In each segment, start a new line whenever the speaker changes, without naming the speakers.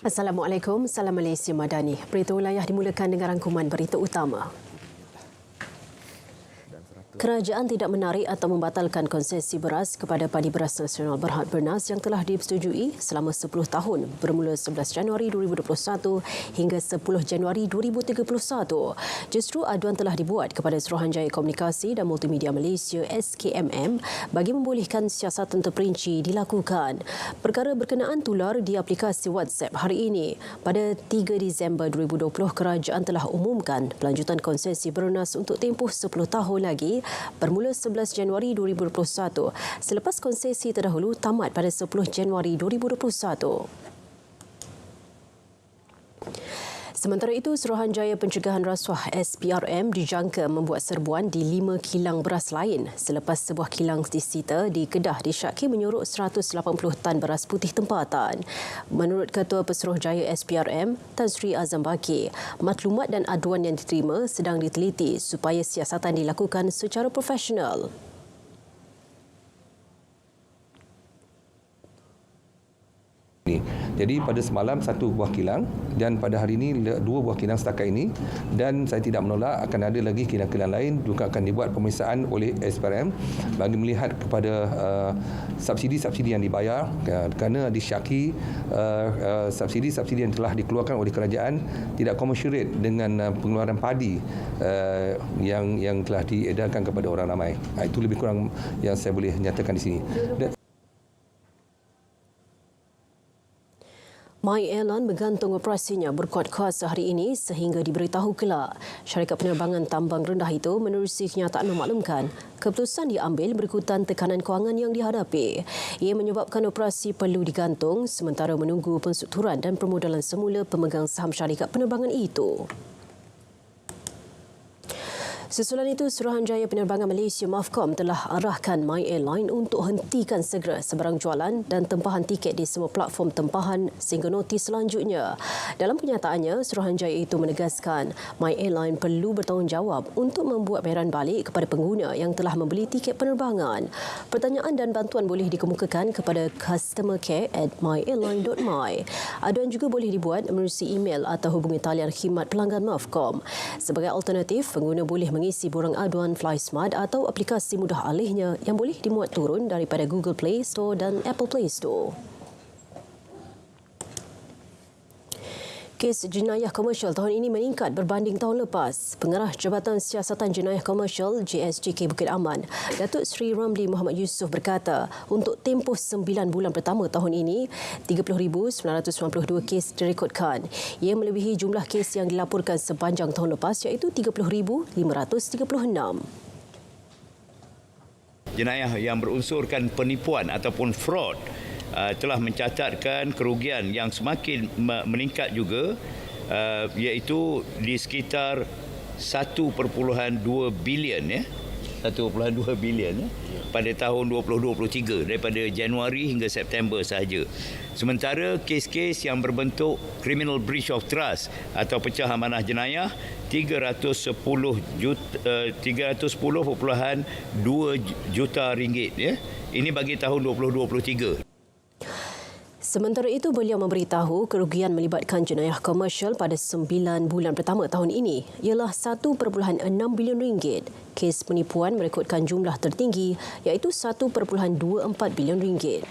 Assalamualaikum, Salam Malaysia Madani. Berita wilayah dimulakan dengan rangkuman berita utama. Kerajaan tidak menarik atau membatalkan konsesi beras kepada Padi Beras Nasional Berhad Bernas yang telah disetujui selama 10 tahun bermula 11 Januari 2021 hingga 10 Januari 2031. Justru aduan telah dibuat kepada Suruhanjaya Komunikasi dan Multimedia Malaysia SKMM bagi membolehkan siasatan terperinci dilakukan. Perkara berkenaan tular di aplikasi WhatsApp hari ini. Pada 3 Disember 2020, kerajaan telah umumkan pelanjutan konsesi bernas untuk tempoh 10 tahun lagi bermula 11 Januari 2021 selepas konsesi terdahulu tamat pada 10 Januari 2021. Sementara itu, Suruhanjaya Pencegahan Rasuah SPRM dijangka membuat serbuan di 5 kilang beras lain selepas sebuah kilang disita di Kedah disyaki menyuruk 180 tan beras putih tempatan. Menurut Ketua Pesuruhjaya SPRM, Tan Sri Azam Baki, maklumat dan aduan yang diterima sedang diteliti supaya siasatan dilakukan secara profesional.
Jadi pada semalam satu buah kilang dan pada hari ini dua buah kilang setakat ini, dan saya tidak menolak akan ada lagi kilang-kilang lain juga akan dibuat pemeriksaan oleh SPRM bagi melihat kepada subsidi-subsidi yang dibayar kerana disyaki subsidi-subsidi yang telah dikeluarkan oleh kerajaan tidak commensurate dengan pengeluaran padi yang telah diedarkan kepada orang ramai. Itu lebih kurang yang saya boleh nyatakan di sini.
My Airline bergantung operasinya berkuat kuasa hari ini sehingga diberitahu kelak. Syarikat penerbangan tambang rendah itu menerusi kenyataan memaklumkan keputusan diambil berikutan tekanan kewangan yang dihadapi. Ia menyebabkan operasi perlu digantung sementara menunggu penstrukturan dan permodalan semula pemegang saham syarikat penerbangan itu. Susulan itu, Suruhanjaya Penerbangan Malaysia MAFCOM telah arahkan My Airline untuk hentikan segera sebarang jualan dan tempahan tiket di semua platform tempahan sehingga notis selanjutnya. Dalam kenyataannya, Suruhanjaya itu menegaskan My Airline perlu bertanggungjawab untuk membuat bayaran balik kepada pengguna yang telah membeli tiket penerbangan. Pertanyaan dan bantuan boleh dikemukakan kepada customercare@myairline.my. Aduan juga boleh dibuat menerusi email atau hubungi talian khidmat pelanggan MAFCOM. Sebagai alternatif, pengguna boleh mengisi borang aduan FlySmart atau aplikasi mudah alihnya yang boleh dimuat turun daripada Google Play Store dan Apple Play Store. Kes jenayah komersial tahun ini meningkat berbanding tahun lepas. Pengarah Jabatan Siasatan Jenayah Komersial JSJK Bukit Aman, Datuk Seri Ramli Muhammad Yusof berkata, untuk tempoh 9 bulan pertama tahun ini, 30,992 kes direkodkan. Ia melebihi jumlah kes yang dilaporkan sepanjang tahun lepas iaitu 30,536.
Jenayah yang berunsurkan penipuan ataupun fraud telah mencatatkan kerugian yang semakin meningkat juga, iaitu di sekitar 1.2 bilion ya. 1.2 bilion pada tahun 2023 daripada Januari hingga September sahaja. Sementara kes-kes yang berbentuk criminal breach of trust atau pecah amanah jenayah 310.2 juta ringgit ya. Ini bagi tahun 2023.
Sementara itu, beliau memberitahu kerugian melibatkan jenayah komersial pada 9 bulan pertama tahun ini ialah 1.6 bilion ringgit. Kes penipuan merekodkan jumlah tertinggi iaitu 1.24 bilion ringgit.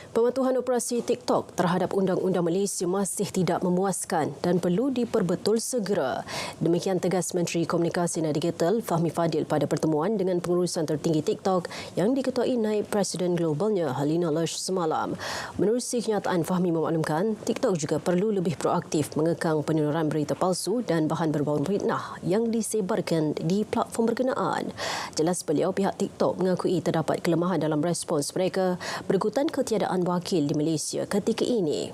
Pematuhan operasi TikTok terhadap Undang-Undang Malaysia masih tidak memuaskan dan perlu diperbetul segera. Demikian tegas Menteri Komunikasi dan Digital Fahmi Fadil pada pertemuan dengan pengurusan tertinggi TikTok yang diketuai Naib Presiden Globalnya Halina Lush semalam. Menerusi kenyataan, Fahmi memaklumkan TikTok juga perlu lebih proaktif mengekang peneluran berita palsu dan bahan berbau fitnah yang disebarkan di platform berkenaan. Jelas beliau, pihak TikTok mengakui terdapat kelemahan dalam respons mereka berikutan ketiadaan wakil di Malaysia ketika ini.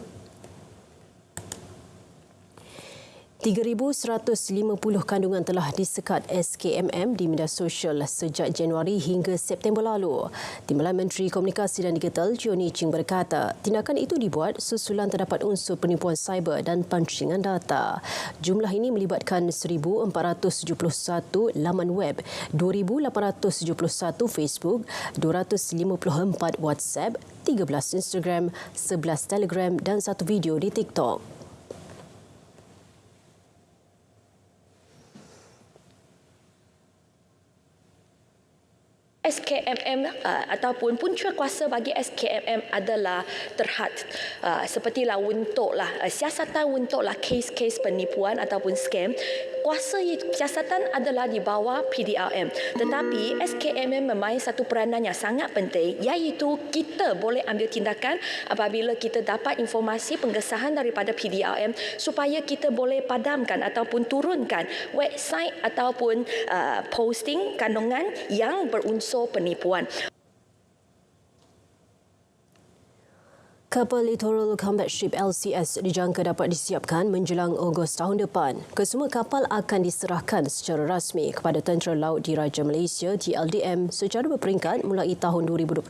3,150 kandungan telah disekat SKMM di media sosial sejak Januari hingga September lalu. Timbalan Menteri Komunikasi dan Digital Johnny Ching berkata, tindakan itu dibuat susulan terdapat unsur penipuan cyber dan pancingan data. Jumlah ini melibatkan 1,471 laman web, 2,871 Facebook, 254 WhatsApp, 13 Instagram, 11 Telegram dan 1 video di TikTok.
SKMM ataupun punca kuasa bagi SKMM adalah terhad sepertilah untuklah siasatan untuklah kes-kes penipuan ataupun scam. Kuasa siasatan adalah di bawah PDRM, tetapi SKMM memain satu peranan yang sangat penting, iaitu kita boleh ambil tindakan apabila kita dapat informasi pengesahan daripada PDRM supaya kita boleh padamkan ataupun turunkan website ataupun posting kandungan yang berunsur penipuan.
Kapal Littoral Combat Ship LCS dijangka dapat disiapkan menjelang Ogos tahun depan. Kesemua kapal akan diserahkan secara rasmi kepada Tentera Laut Diraja Malaysia TLDM secara berperingkat mulai tahun 2026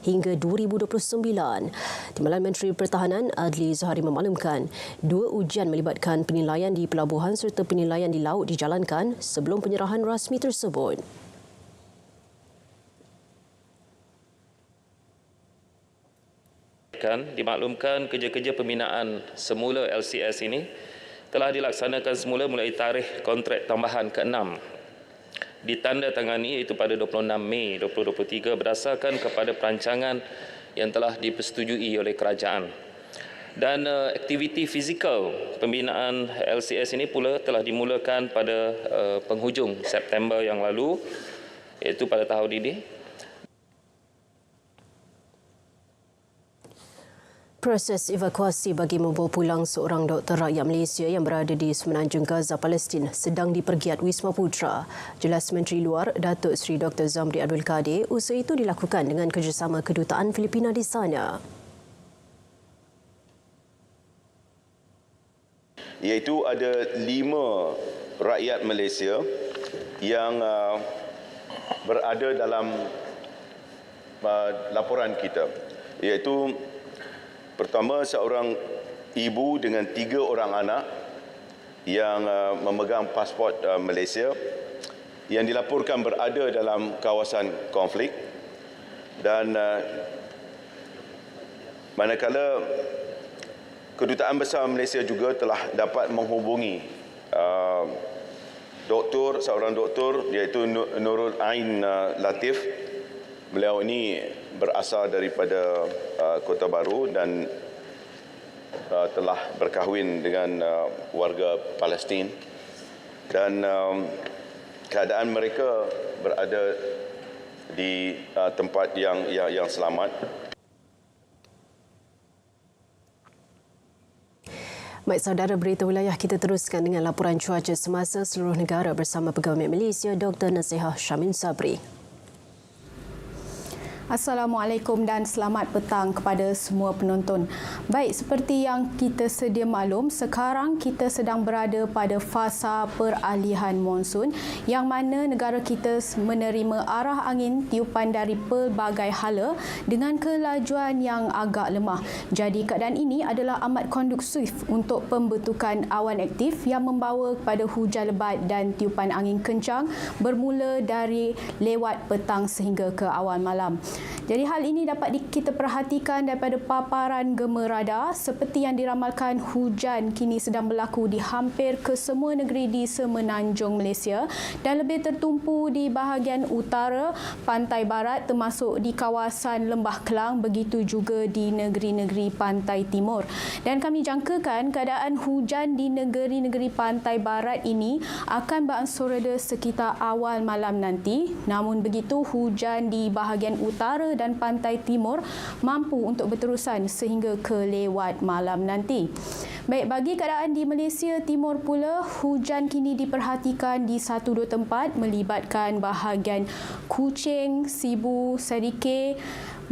hingga 2029. Timbalan Menteri Pertahanan Adli Zahari memaklumkan 2 ujian melibatkan penilaian di pelabuhan serta penilaian di laut dijalankan sebelum penyerahan rasmi tersebut.
Dimaklumkan kerja-kerja pembinaan semula LCS ini telah dilaksanakan semula mulai tarikh kontrak tambahan ke-6 ditandatangani iaitu pada 26 Mei 2023 berdasarkan kepada perancangan yang telah dipersetujui oleh kerajaan. Dan aktiviti fizikal pembinaan LCS ini pula telah dimulakan pada penghujung September yang lalu iaitu pada tahun ini.
Proses evakuasi bagi membawa pulang seorang doktor rakyat Malaysia yang berada di Semenanjung Gaza, Palestin sedang dipergiat Wisma Putra. Jelas Menteri Luar Datuk Seri Dr. Zamri Abdul Kadir, usaha itu dilakukan dengan kerjasama Kedutaan Filipina di sana.
Iaitu ada 5 rakyat Malaysia yang berada dalam laporan kita, iaitu pertama, seorang ibu dengan 3 orang anak yang memegang pasport Malaysia yang dilaporkan berada dalam kawasan konflik, dan manakala Kedutaan Besar Malaysia juga telah dapat menghubungi seorang doktor iaitu Nurul Ain Latif. Beliau ini berasal daripada Kota Baru dan telah berkahwin dengan warga Palestin, dan keadaan mereka berada di tempat yang selamat.
Baik saudara, berita wilayah kita teruskan dengan laporan cuaca semasa seluruh negara bersama Pegawai Malaysia Dr. Nasihah Syamin Sabri.
Assalamualaikum dan selamat petang kepada semua penonton. Baik, seperti yang kita sedia maklum, sekarang kita sedang berada pada fasa peralihan monsun yang mana negara kita menerima arah angin tiupan dari pelbagai hala dengan kelajuan yang agak lemah. Jadi keadaan ini adalah amat kondusif untuk pembentukan awan aktif yang membawa kepada hujan lebat dan tiupan angin kencang bermula dari lewat petang sehingga ke awal malam. Jadi hal ini dapat kita perhatikan daripada paparan gema radar seperti yang diramalkan hujan kini sedang berlaku di hampir kesemua negeri di Semenanjung Malaysia dan lebih tertumpu di bahagian utara, pantai barat termasuk di kawasan Lembah Kelang, begitu juga di negeri-negeri pantai timur. Dan kami jangkakan keadaan hujan di negeri-negeri pantai barat ini akan berangsur reda sekitar awal malam nanti. Namun begitu, hujan di bahagian utara dan pantai timur mampu untuk berterusan sehingga ke lewat malam nanti. Baik, bagi keadaan di Malaysia Timur pula, hujan kini diperhatikan di 1-2 tempat melibatkan bahagian Kuching, Sibu, Serikei,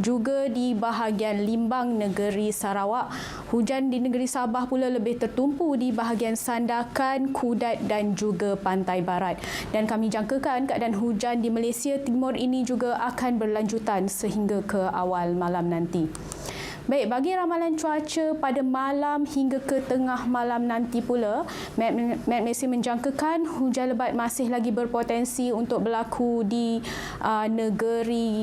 juga di bahagian Limbang negeri Sarawak. Hujan di negeri Sabah pula lebih tertumpu di bahagian Sandakan, Kudat dan juga Pantai Barat. Dan kami jangkakan keadaan hujan di Malaysia Timur ini juga akan berlanjutan sehingga ke awal malam nanti. Baik, bagi ramalan cuaca pada malam hingga ke tengah malam nanti pula, Met Malaysia menjangkakan hujan lebat masih lagi berpotensi untuk berlaku di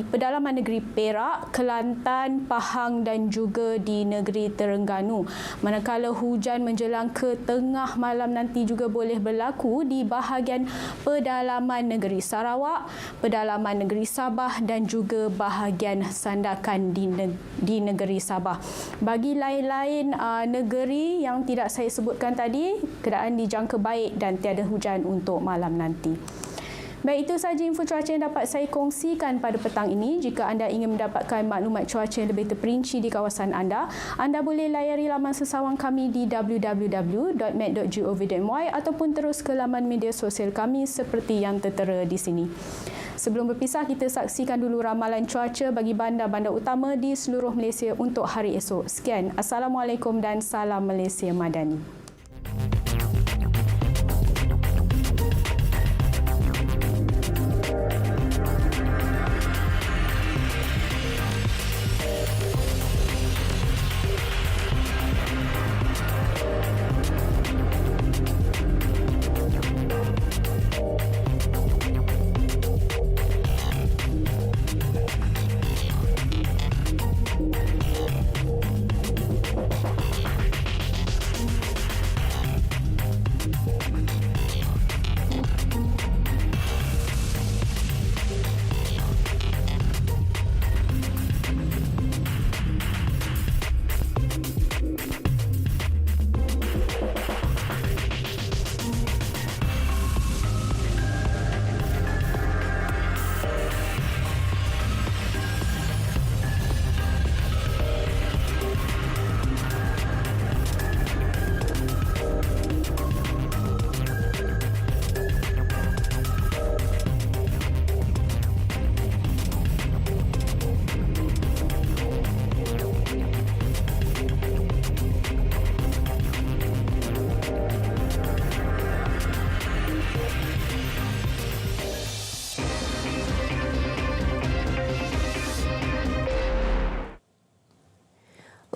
pedalaman negeri Perak, Kelantan, Pahang dan juga di negeri Terengganu. Manakala hujan menjelang ke tengah malam nanti juga boleh berlaku di bahagian pedalaman negeri Sarawak, pedalaman negeri Sabah dan juga bahagian Sandakan di negeri Sabah. Bagi lain-lain negeri yang tidak saya sebutkan tadi, keadaan dijangka baik dan tiada hujan untuk malam nanti. Baik, itu sahaja info cuaca yang dapat saya kongsikan pada petang ini. Jika anda ingin mendapatkan maklumat cuaca yang lebih terperinci di kawasan anda boleh layari laman sesawang kami di www.met.gov.my ataupun terus ke laman media sosial kami seperti yang tertera di sini. Sebelum berpisah, kita saksikan dulu ramalan cuaca bagi bandar-bandar utama di seluruh Malaysia untuk hari esok. Sekian, Assalamualaikum dan salam Malaysia Madani.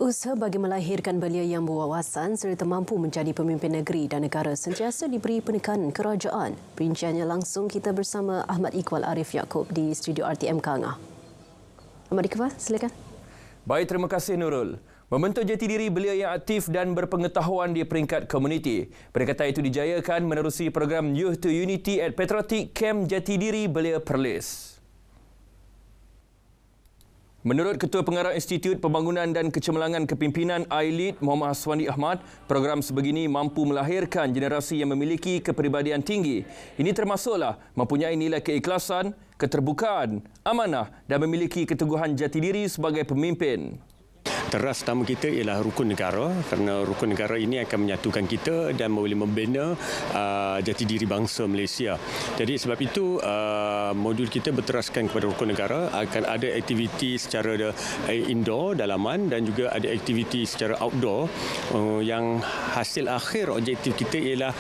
Usaha bagi melahirkan belia yang berwawasan serta mampu menjadi pemimpin negeri dan negara sentiasa diberi penekanan kerajaan. Perinciannya langsung kita bersama Ahmad Iqbal Arif Yaakob di studio RTM Kangah. Ahmad Iqbal, silakan.
Baik, terima kasih Nurul. Membentuk jati diri belia yang aktif dan berpengetahuan di peringkat komuniti. Pendekatan itu dijayakan menerusi program Youth to Unity at Patriotic Camp Jati Diri Belia Perlis. Menurut Ketua Pengarah Institut Pembangunan dan Kecemerlangan Kepimpinan ILEAD Muhammad Haswandi Ahmad, program sebegini mampu melahirkan generasi yang memiliki kepribadian tinggi. Ini termasuklah mempunyai nilai keikhlasan, keterbukaan, amanah dan memiliki keteguhan jati diri sebagai pemimpin.
Teras utama kita ialah rukun negara, kerana rukun negara ini akan menyatukan kita dan boleh membina jati diri bangsa Malaysia. Jadi sebab itu modul kita berteraskan kepada rukun negara, akan ada aktiviti secara indoor, dalaman dan juga ada aktiviti secara outdoor yang hasil akhir objektif kita ialah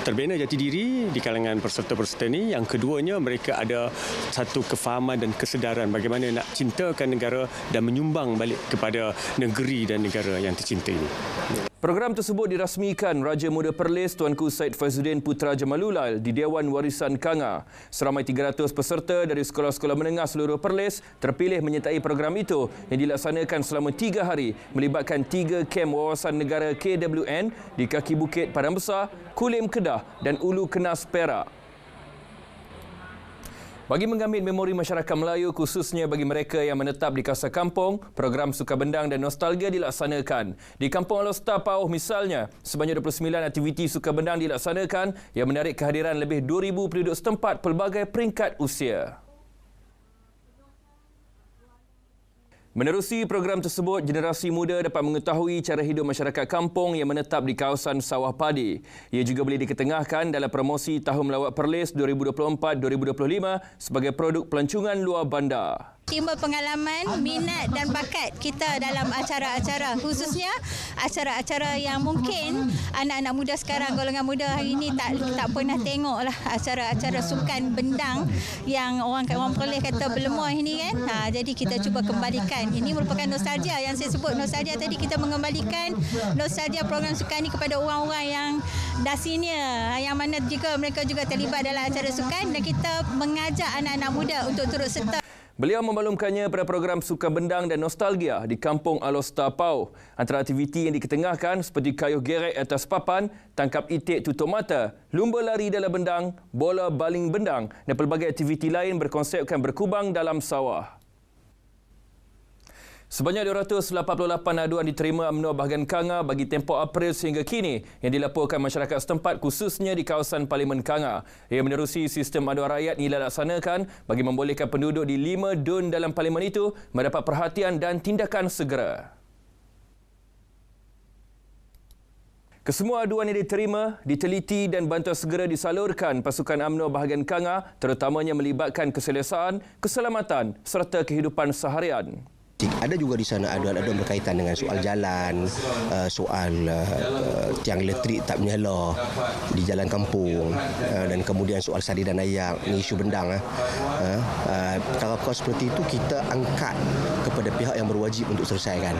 terbina jati diri di kalangan peserta-peserta ini. Yang keduanya, mereka ada satu kefahaman dan kesedaran bagaimana nak cintakan negara dan menyumbang balik kepada negeri dan negara yang tercinta ini.
Program tersebut dirasmikan Raja Muda Perlis Tuanku Syed Faizuddin Putra Jamalulal di Dewan Warisan Kangah. Seramai 300 peserta dari sekolah-sekolah menengah seluruh Perlis terpilih menyertai program itu yang dilaksanakan selama 3 hari melibatkan 3 kem wawasan negara KWN di kaki Bukit Padang Besar, Kulim Kedah dan Ulu Kenas Perak. Bagi mengambil memori masyarakat Melayu khususnya bagi mereka yang menetap di kawasan kampung, program Suka Bendang dan Nostalgia dilaksanakan. Di Kampung Alor-Star Pauh misalnya, sebanyak 29 aktiviti Suka Bendang dilaksanakan yang menarik kehadiran lebih 2,000 penduduk setempat pelbagai peringkat usia. Menerusi program tersebut, generasi muda dapat mengetahui cara hidup masyarakat kampung yang menetap di kawasan sawah padi. Ia juga boleh diketengahkan dalam promosi Tahun Melawat Perlis 2024-2025 sebagai produk pelancongan luar bandar.
Timbul pengalaman, minat dan bakat kita dalam acara-acara, khususnya acara-acara yang mungkin anak-anak muda sekarang, golongan muda hari ini tak pernah tengok lah, acara-acara sukan bendang yang orang Perlis kata berlemoh ini kan. Jadi kita cuba kembalikan. Ini merupakan nostalgia yang saya sebut nostalgia tadi, kita mengembalikan nostalgia program sukan ini kepada orang-orang yang dah senior, yang mana jika mereka juga terlibat dalam acara sukan, dan kita mengajak anak-anak muda untuk turut serta.
Beliau memaklumkannya pada program Sukan Bendang dan Nostalgia di Kampung Alostar Pau. Antara aktiviti yang diketengahkan seperti kayuh gerek atas papan, tangkap itik tutup mata, lumba lari dalam bendang, bola baling bendang dan pelbagai aktiviti lain berkonsepkan berkubang dalam sawah. Sebanyak 288 aduan diterima UMNO bahagian Kanga bagi tempoh April sehingga kini yang dilaporkan masyarakat setempat khususnya di kawasan Parlimen Kanga. Ia menerusi sistem aduan rakyat yang dilaksanakan bagi membolehkan penduduk di 5 dun dalam Parlimen itu mendapat perhatian dan tindakan segera. Kesemua aduan yang diterima, diteliti dan bantuan segera disalurkan pasukan UMNO bahagian Kanga, terutamanya melibatkan keselesaan, keselamatan serta kehidupan seharian.
Ada juga di sana aduan-aduan berkaitan dengan soal jalan, soal tiang elektrik tak menyala di jalan kampung, dan kemudian soal sari dan ayak, ni isu bendang. Perkara-perkara seperti itu kita angkat kepada pihak yang berwajib untuk selesaikan.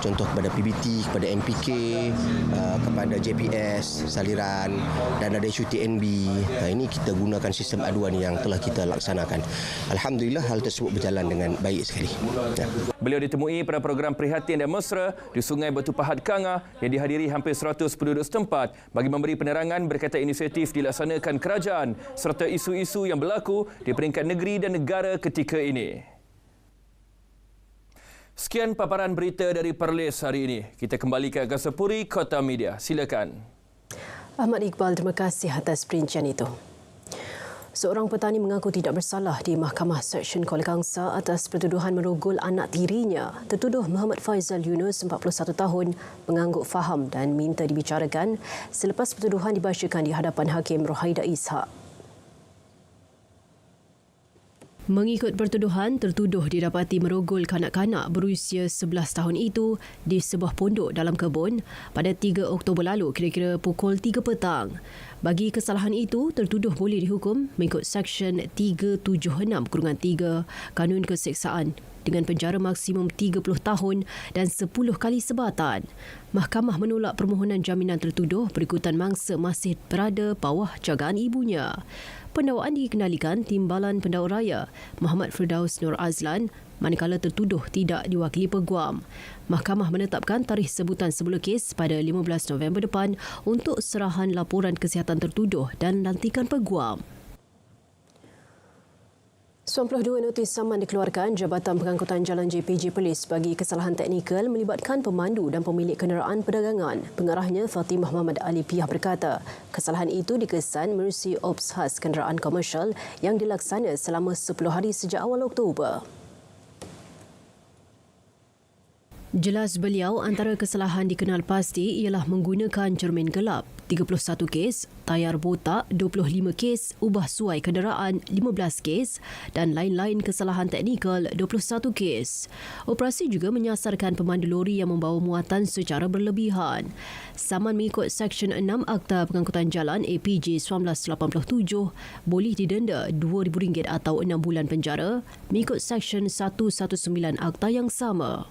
Contoh kepada PBT, kepada MPK, kepada JPS, saliran, dan ada isu TNB. Ini kita gunakan sistem aduan yang telah kita laksanakan. Alhamdulillah hal tersebut berjalan dengan baik sekali.
Beliau ditemui pada program Prihatin dan Mesra di Sungai Batu Pahat Kanga yang dihadiri hampir 100 penduduk setempat bagi memberi penerangan berkaitan inisiatif dilaksanakan kerajaan serta isu-isu yang berlaku di peringkat negeri dan negara ketika ini. Sekian paparan berita dari Perlis hari ini. Kita kembali ke Agasa Puri, Kota Media. Silakan.
Ahmad Iqbal, terima kasih atas perincian itu. Seorang petani mengaku tidak bersalah di Mahkamah Seksyen Kuala Kangsar atas pertuduhan merogol anak tirinya. Tertuduh Muhammad Faizal Yunus, 41 tahun, mengangguk faham dan minta dibicarakan selepas pertuduhan dibacakan di hadapan Hakim Rohaida Ishak. Mengikut pertuduhan, tertuduh didapati merogol kanak-kanak berusia 11 tahun itu di sebuah pondok dalam kebun pada 3 Oktober lalu kira-kira pukul 3 petang. Bagi kesalahan itu, tertuduh boleh dihukum mengikut Seksyen 376/3 Kanun Keseksaan dengan penjara maksimum 30 tahun dan 10 kali sebatan. Mahkamah menolak permohonan jaminan tertuduh berikutan mangsa masih berada bawah jagaan ibunya. Pendakwaan dikendalikan Timbalan Pendakwa Raya Muhammad Firdaus Nur Azlan manakala tertuduh tidak diwakili peguam. Mahkamah menetapkan tarikh sebutan semula kes pada 15 November depan untuk serahan laporan kesihatan tertuduh dan lantikan peguam. 92 notis saman dikeluarkan Jabatan Pengangkutan Jalan JPJ Perlis bagi kesalahan teknikal melibatkan pemandu dan pemilik kenderaan perdagangan. Pengarahnya Fatimah Muhammad Ali Piah berkata, kesalahan itu dikesan menerusi ops khas kenderaan komersial yang dilaksana selama 10 hari sejak awal Oktober. Jelas beliau, antara kesalahan dikenal pasti ialah menggunakan cermin gelap, 31 kes, tayar botak, 25 kes, ubah suai kenderaan, 15 kes dan lain-lain kesalahan teknikal, 21 kes. Operasi juga menyasarkan pemandu lori yang membawa muatan secara berlebihan. Saman mengikut Seksyen 6 Akta Pengangkutan Jalan APJ 1987 boleh didenda RM2,000 atau 6 bulan penjara mengikut Seksyen 119 Akta yang sama.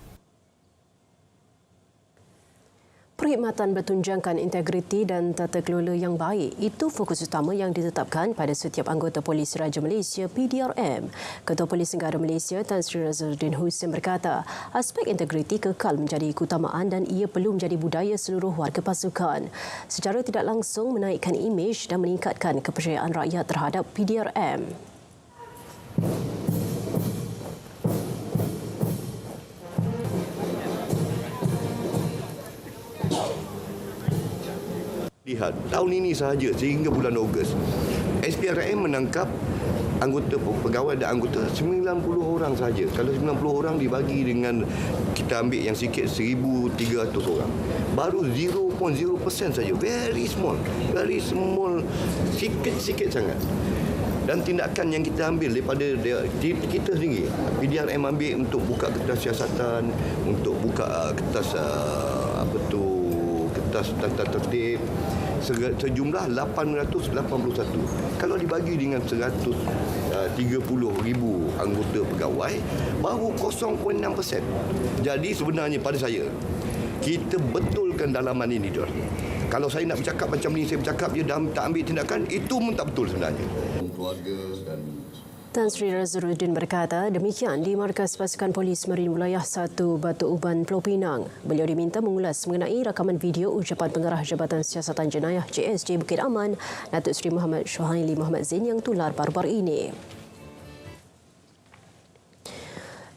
Perkhidmatan bertunjangkan integriti dan tata kelola yang baik itu fokus utama yang ditetapkan pada setiap anggota Polis Raja Malaysia PDRM. Ketua Polis Negara Malaysia Tan Sri Razarudin Hussein berkata, aspek integriti kekal menjadi keutamaan dan ia perlu menjadi budaya seluruh warga pasukan. Secara tidak langsung menaikkan imej dan meningkatkan kepercayaan rakyat terhadap PDRM.
Lihat, tahun ini sahaja sehingga bulan Ogos, SPRM menangkap anggota pegawai dan anggota 90 orang saja. Kalau 90 orang dibagi dengan kita ambil yang sikit 1,300 orang, baru 0.0% saja. Very small, sikit sangat. Dan tindakan yang kita ambil daripada kita sendiri, PDRM ambil untuk buka kertas siasatan, untuk buka kertas kertas tata tertib, sejumlah 881. Kalau dibagi dengan 130,000 anggota pegawai, baru 0.6%. Jadi sebenarnya pada saya, kita betulkan dalaman ini, Dor. Kalau saya nak bercakap macam ni, saya bercakap je dan tak ambil tindakan, itu pun tak betul sebenarnya.
Tan Sri Razarudin berkata demikian di Markas Pasukan Polis Marin Wilayah 1 Batu Uban, Pulau Pinang. Beliau diminta mengulas mengenai rakaman video ucapan Pengarah Jabatan Siasatan Jenayah JSJ Bukit Aman, Datuk Seri Muhammad Syuhaili Muhammad Zain yang tular baru-baru ini.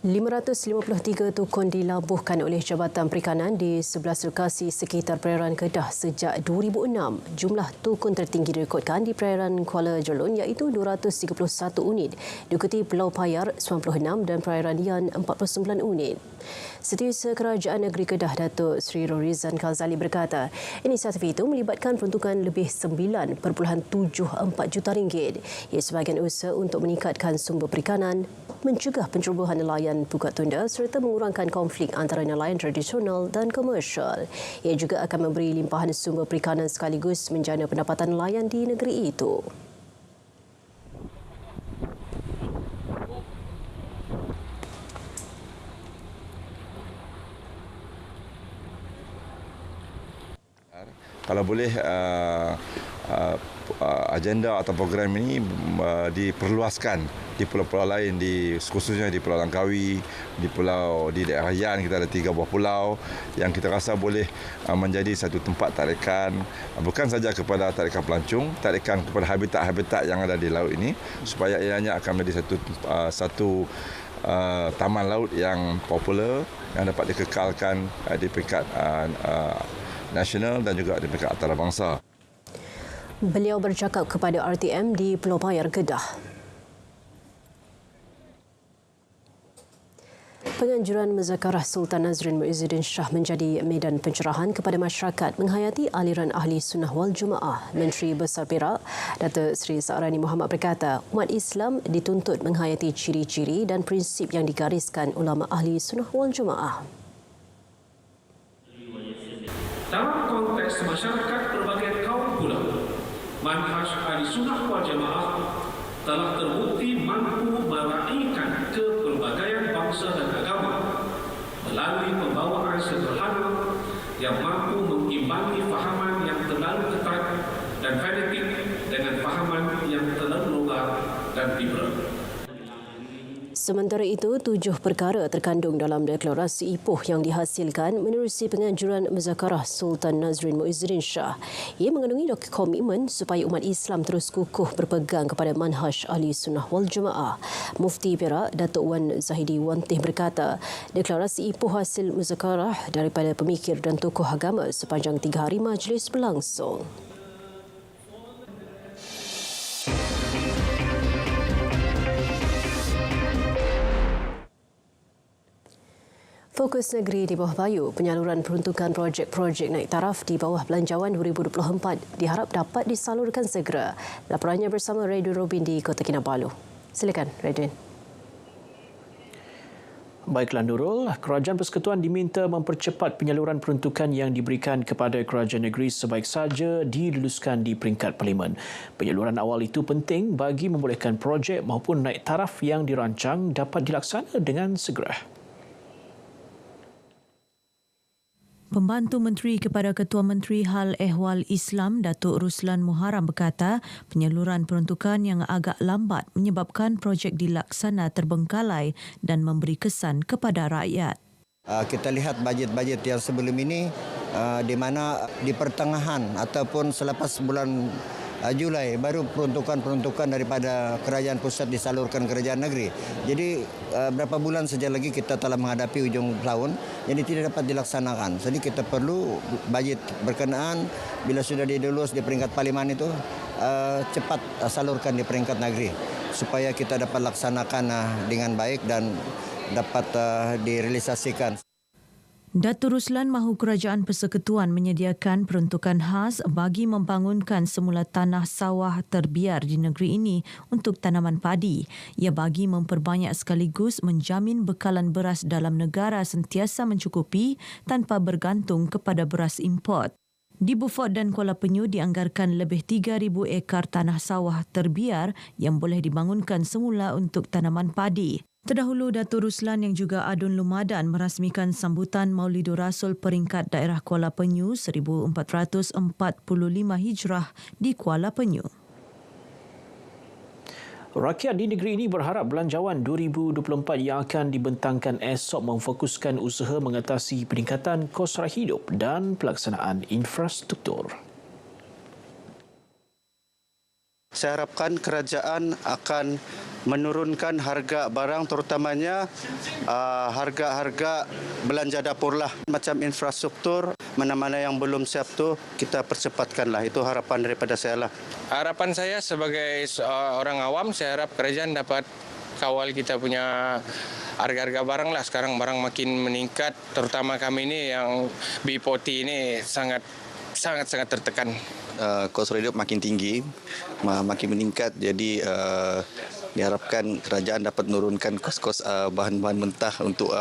553 tukun dilabuhkan oleh Jabatan Perikanan di 11 lokasi sekitar perairan Kedah sejak 2006. Jumlah tukun tertinggi direkodkan di perairan Kuala Jolon iaitu 231 unit, diikuti Pulau Payar 96 dan perairan Yan 49 unit. Setiausaha Kerajaan Negeri Kedah Datuk Seri Rorizan Kazali berkata, inisiatif itu melibatkan peruntukan lebih 9.74 juta ringgit. Ia sebahagian usaha untuk meningkatkan sumber perikanan, mencegah pencerobohan nelayan pukat tunda serta mengurangkan konflik antara nelayan tradisional dan komersial. Ia juga akan memberi limpahan sumber perikanan sekaligus menjana pendapatan nelayan di negeri itu.
Kalau boleh agenda atau program ini diperluaskan di pulau-pulau lain, khususnya di Pulau Langkawi, di daerah Yan kita ada 3 buah pulau yang kita rasa boleh menjadi satu tempat tarikan, bukan saja kepada tarikan pelancong, tarikan kepada habitat-habitat yang ada di laut ini, supaya ianya akan menjadi satu taman laut yang popular yang dapat dikekalkan di peringkat nasional dan juga di peringkat antarabangsa.
Beliau bercakap kepada RTM di Pulau Payar, Kedah. Penganjuran Muzakarah Sultan Nazrin Muizzuddin Shah menjadi medan pencerahan kepada masyarakat menghayati aliran Ahli Sunnah wal Jemaah. Menteri Besar Perak, Datuk Seri Sa'rani Muhammad berkata, umat Islam dituntut menghayati ciri-ciri dan prinsip yang digariskan ulama Ahli Sunnah wal Jemaah.
Dalam konteks masyarakat berbagai kaum pula, manhaj Ahli Sunnah wal Jemaah telah terbukti mampu meraihkan kepelbagaian bangsa dan agama melalui pembawaan sederhana yang mampu mengimbangi fahaman yang terlalu ketat dan fanatik dengan fahaman yang terlalu longgar dan liberal.
Sementara itu, 7 perkara terkandung dalam deklarasi Ipoh yang dihasilkan menerusi penganjuran Muzakarah Sultan Nazrin Muizzuddin Shah. Ia mengandungi komitmen supaya umat Islam terus kukuh berpegang kepada manhaj Ahli Sunnah wal Jemaah. Mufti Perak, Datuk Wan Zahidi Wantih berkata, deklarasi Ipoh hasil muzakarah daripada pemikir dan tokoh agama sepanjang 3 hari majlis berlangsung. Fokus negeri di bawah Bayu, penyaluran peruntukan projek-projek naik taraf di bawah Belanjawan 2024 diharap dapat disalurkan segera. Laporannya bersama Redwin Robin di Kota Kinabalu. Silakan, Redwin.
Baiklah Nurul, Kerajaan Persekutuan diminta mempercepat penyaluran peruntukan yang diberikan kepada kerajaan negeri sebaik saja diluluskan di peringkat Parlimen. Penyaluran awal itu penting bagi membolehkan projek maupun naik taraf yang dirancang dapat dilaksana dengan segera.
Pembantu Menteri kepada Ketua Menteri Hal Ehwal Islam Datuk Ruslan Muharram berkata penyaluran peruntukan yang agak lambat menyebabkan projek dilaksana terbengkalai dan memberi kesan kepada rakyat.
Kita lihat bajet-bajet yang sebelum ini di mana di pertengahan ataupun selepas bulan Julai baru peruntukan daripada kerajaan pusat disalurkan kerajaan negeri. Jadi berapa bulan saja lagi kita telah menghadapi hujung tahun, jadi tidak dapat dilaksanakan. Jadi kita perlu bajet berkenaan bila sudah dilulus di peringkat parlimen itu cepat salurkan di peringkat negeri. supaya kita dapat laksanakan dengan baik dan dapat direalisasikan.
Datuk Ruslan mahu Kerajaan Persekutuan menyediakan peruntukan khas bagi membangunkan semula tanah sawah terbiar di negeri ini untuk tanaman padi. Ia bagi memperbanyak sekaligus menjamin bekalan beras dalam negara sentiasa mencukupi tanpa bergantung kepada beras import. Di Beaufort dan Kuala Penyu dianggarkan lebih 3,000 ekar tanah sawah terbiar yang boleh dibangunkan semula untuk tanaman padi. Terdahulu, Datuk Ruslan yang juga Adun Lumadan merasmikan sambutan Maulidur Rasul peringkat daerah Kuala Penyu 1445 Hijrah di Kuala Penyu.
Rakyat di negeri ini berharap Belanjawan 2024 yang akan dibentangkan esok memfokuskan usaha mengatasi peningkatan kos raya hidup dan pelaksanaan infrastruktur.
Saya harapkan kerajaan akan menurunkan harga barang, terutamanya harga-harga belanja dapur lah. Macam infrastruktur, mana-mana yang belum siap tu kita percepatkanlah. Itu harapan daripada saya lah.
Harapan saya sebagai orang awam, saya harap kerajaan dapat kawal kita punya harga-harga barang lah. Sekarang barang makin meningkat, terutama kami ini yang B40 ini sangat tertekan.
Kos hidup makin tinggi, makin meningkat. Jadi diharapkan kerajaan dapat menurunkan kos-kos bahan-bahan mentah untuk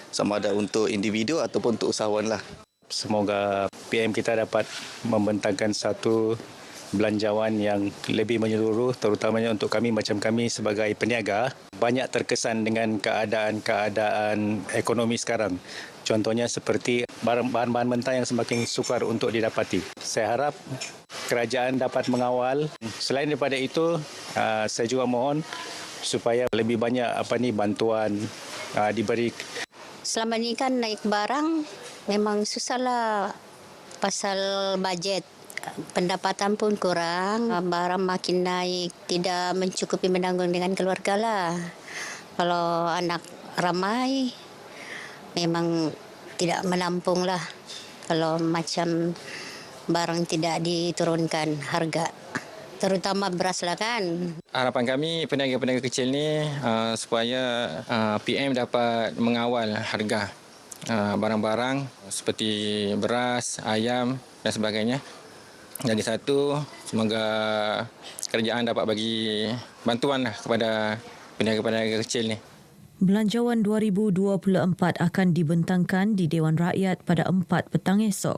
sama ada untuk individu ataupun untuk usahawan lah.
Semoga PM kita dapat membentangkan satu belanjawan yang lebih menyeluruh, terutamanya untuk kami macam kami sebagai peniaga. Banyak terkesan dengan keadaan ekonomi sekarang. Contohnya seperti bahan-bahan mentah yang semakin sukar untuk didapati. Saya harap kerajaan dapat mengawal. Selain daripada itu, saya juga mohon supaya lebih banyak bantuan diberi.
Selama ini kan naik barang memang susahlah pasal bajet. Pendapatan pun kurang, barang makin naik, tidak mencukupi menanggung dengan keluarga lah. Kalau anak ramai, memang tidak menampung lah. Kalau macam barang tidak diturunkan harga, terutama beras lah kan.
Harapan kami peniaga-peniaga kecil ni supaya PM dapat mengawal harga barang-barang seperti beras, ayam dan sebagainya. Jadi satu, semoga kerajaan dapat bagi bantuan kepada peniaga-peniaga kecil ni.
Belanjawan 2024 akan dibentangkan di Dewan Rakyat pada 4 petang esok.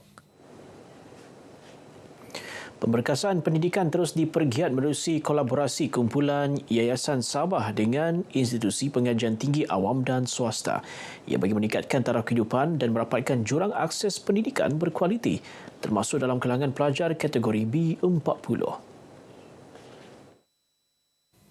Pemberkasan pendidikan terus dipergiat menerusi kolaborasi kumpulan Yayasan Sabah dengan institusi pengajian tinggi awam dan swasta. Ia bagi meningkatkan taraf kehidupan dan merapatkan jurang akses pendidikan berkualiti termasuk dalam kalangan pelajar kategori B40.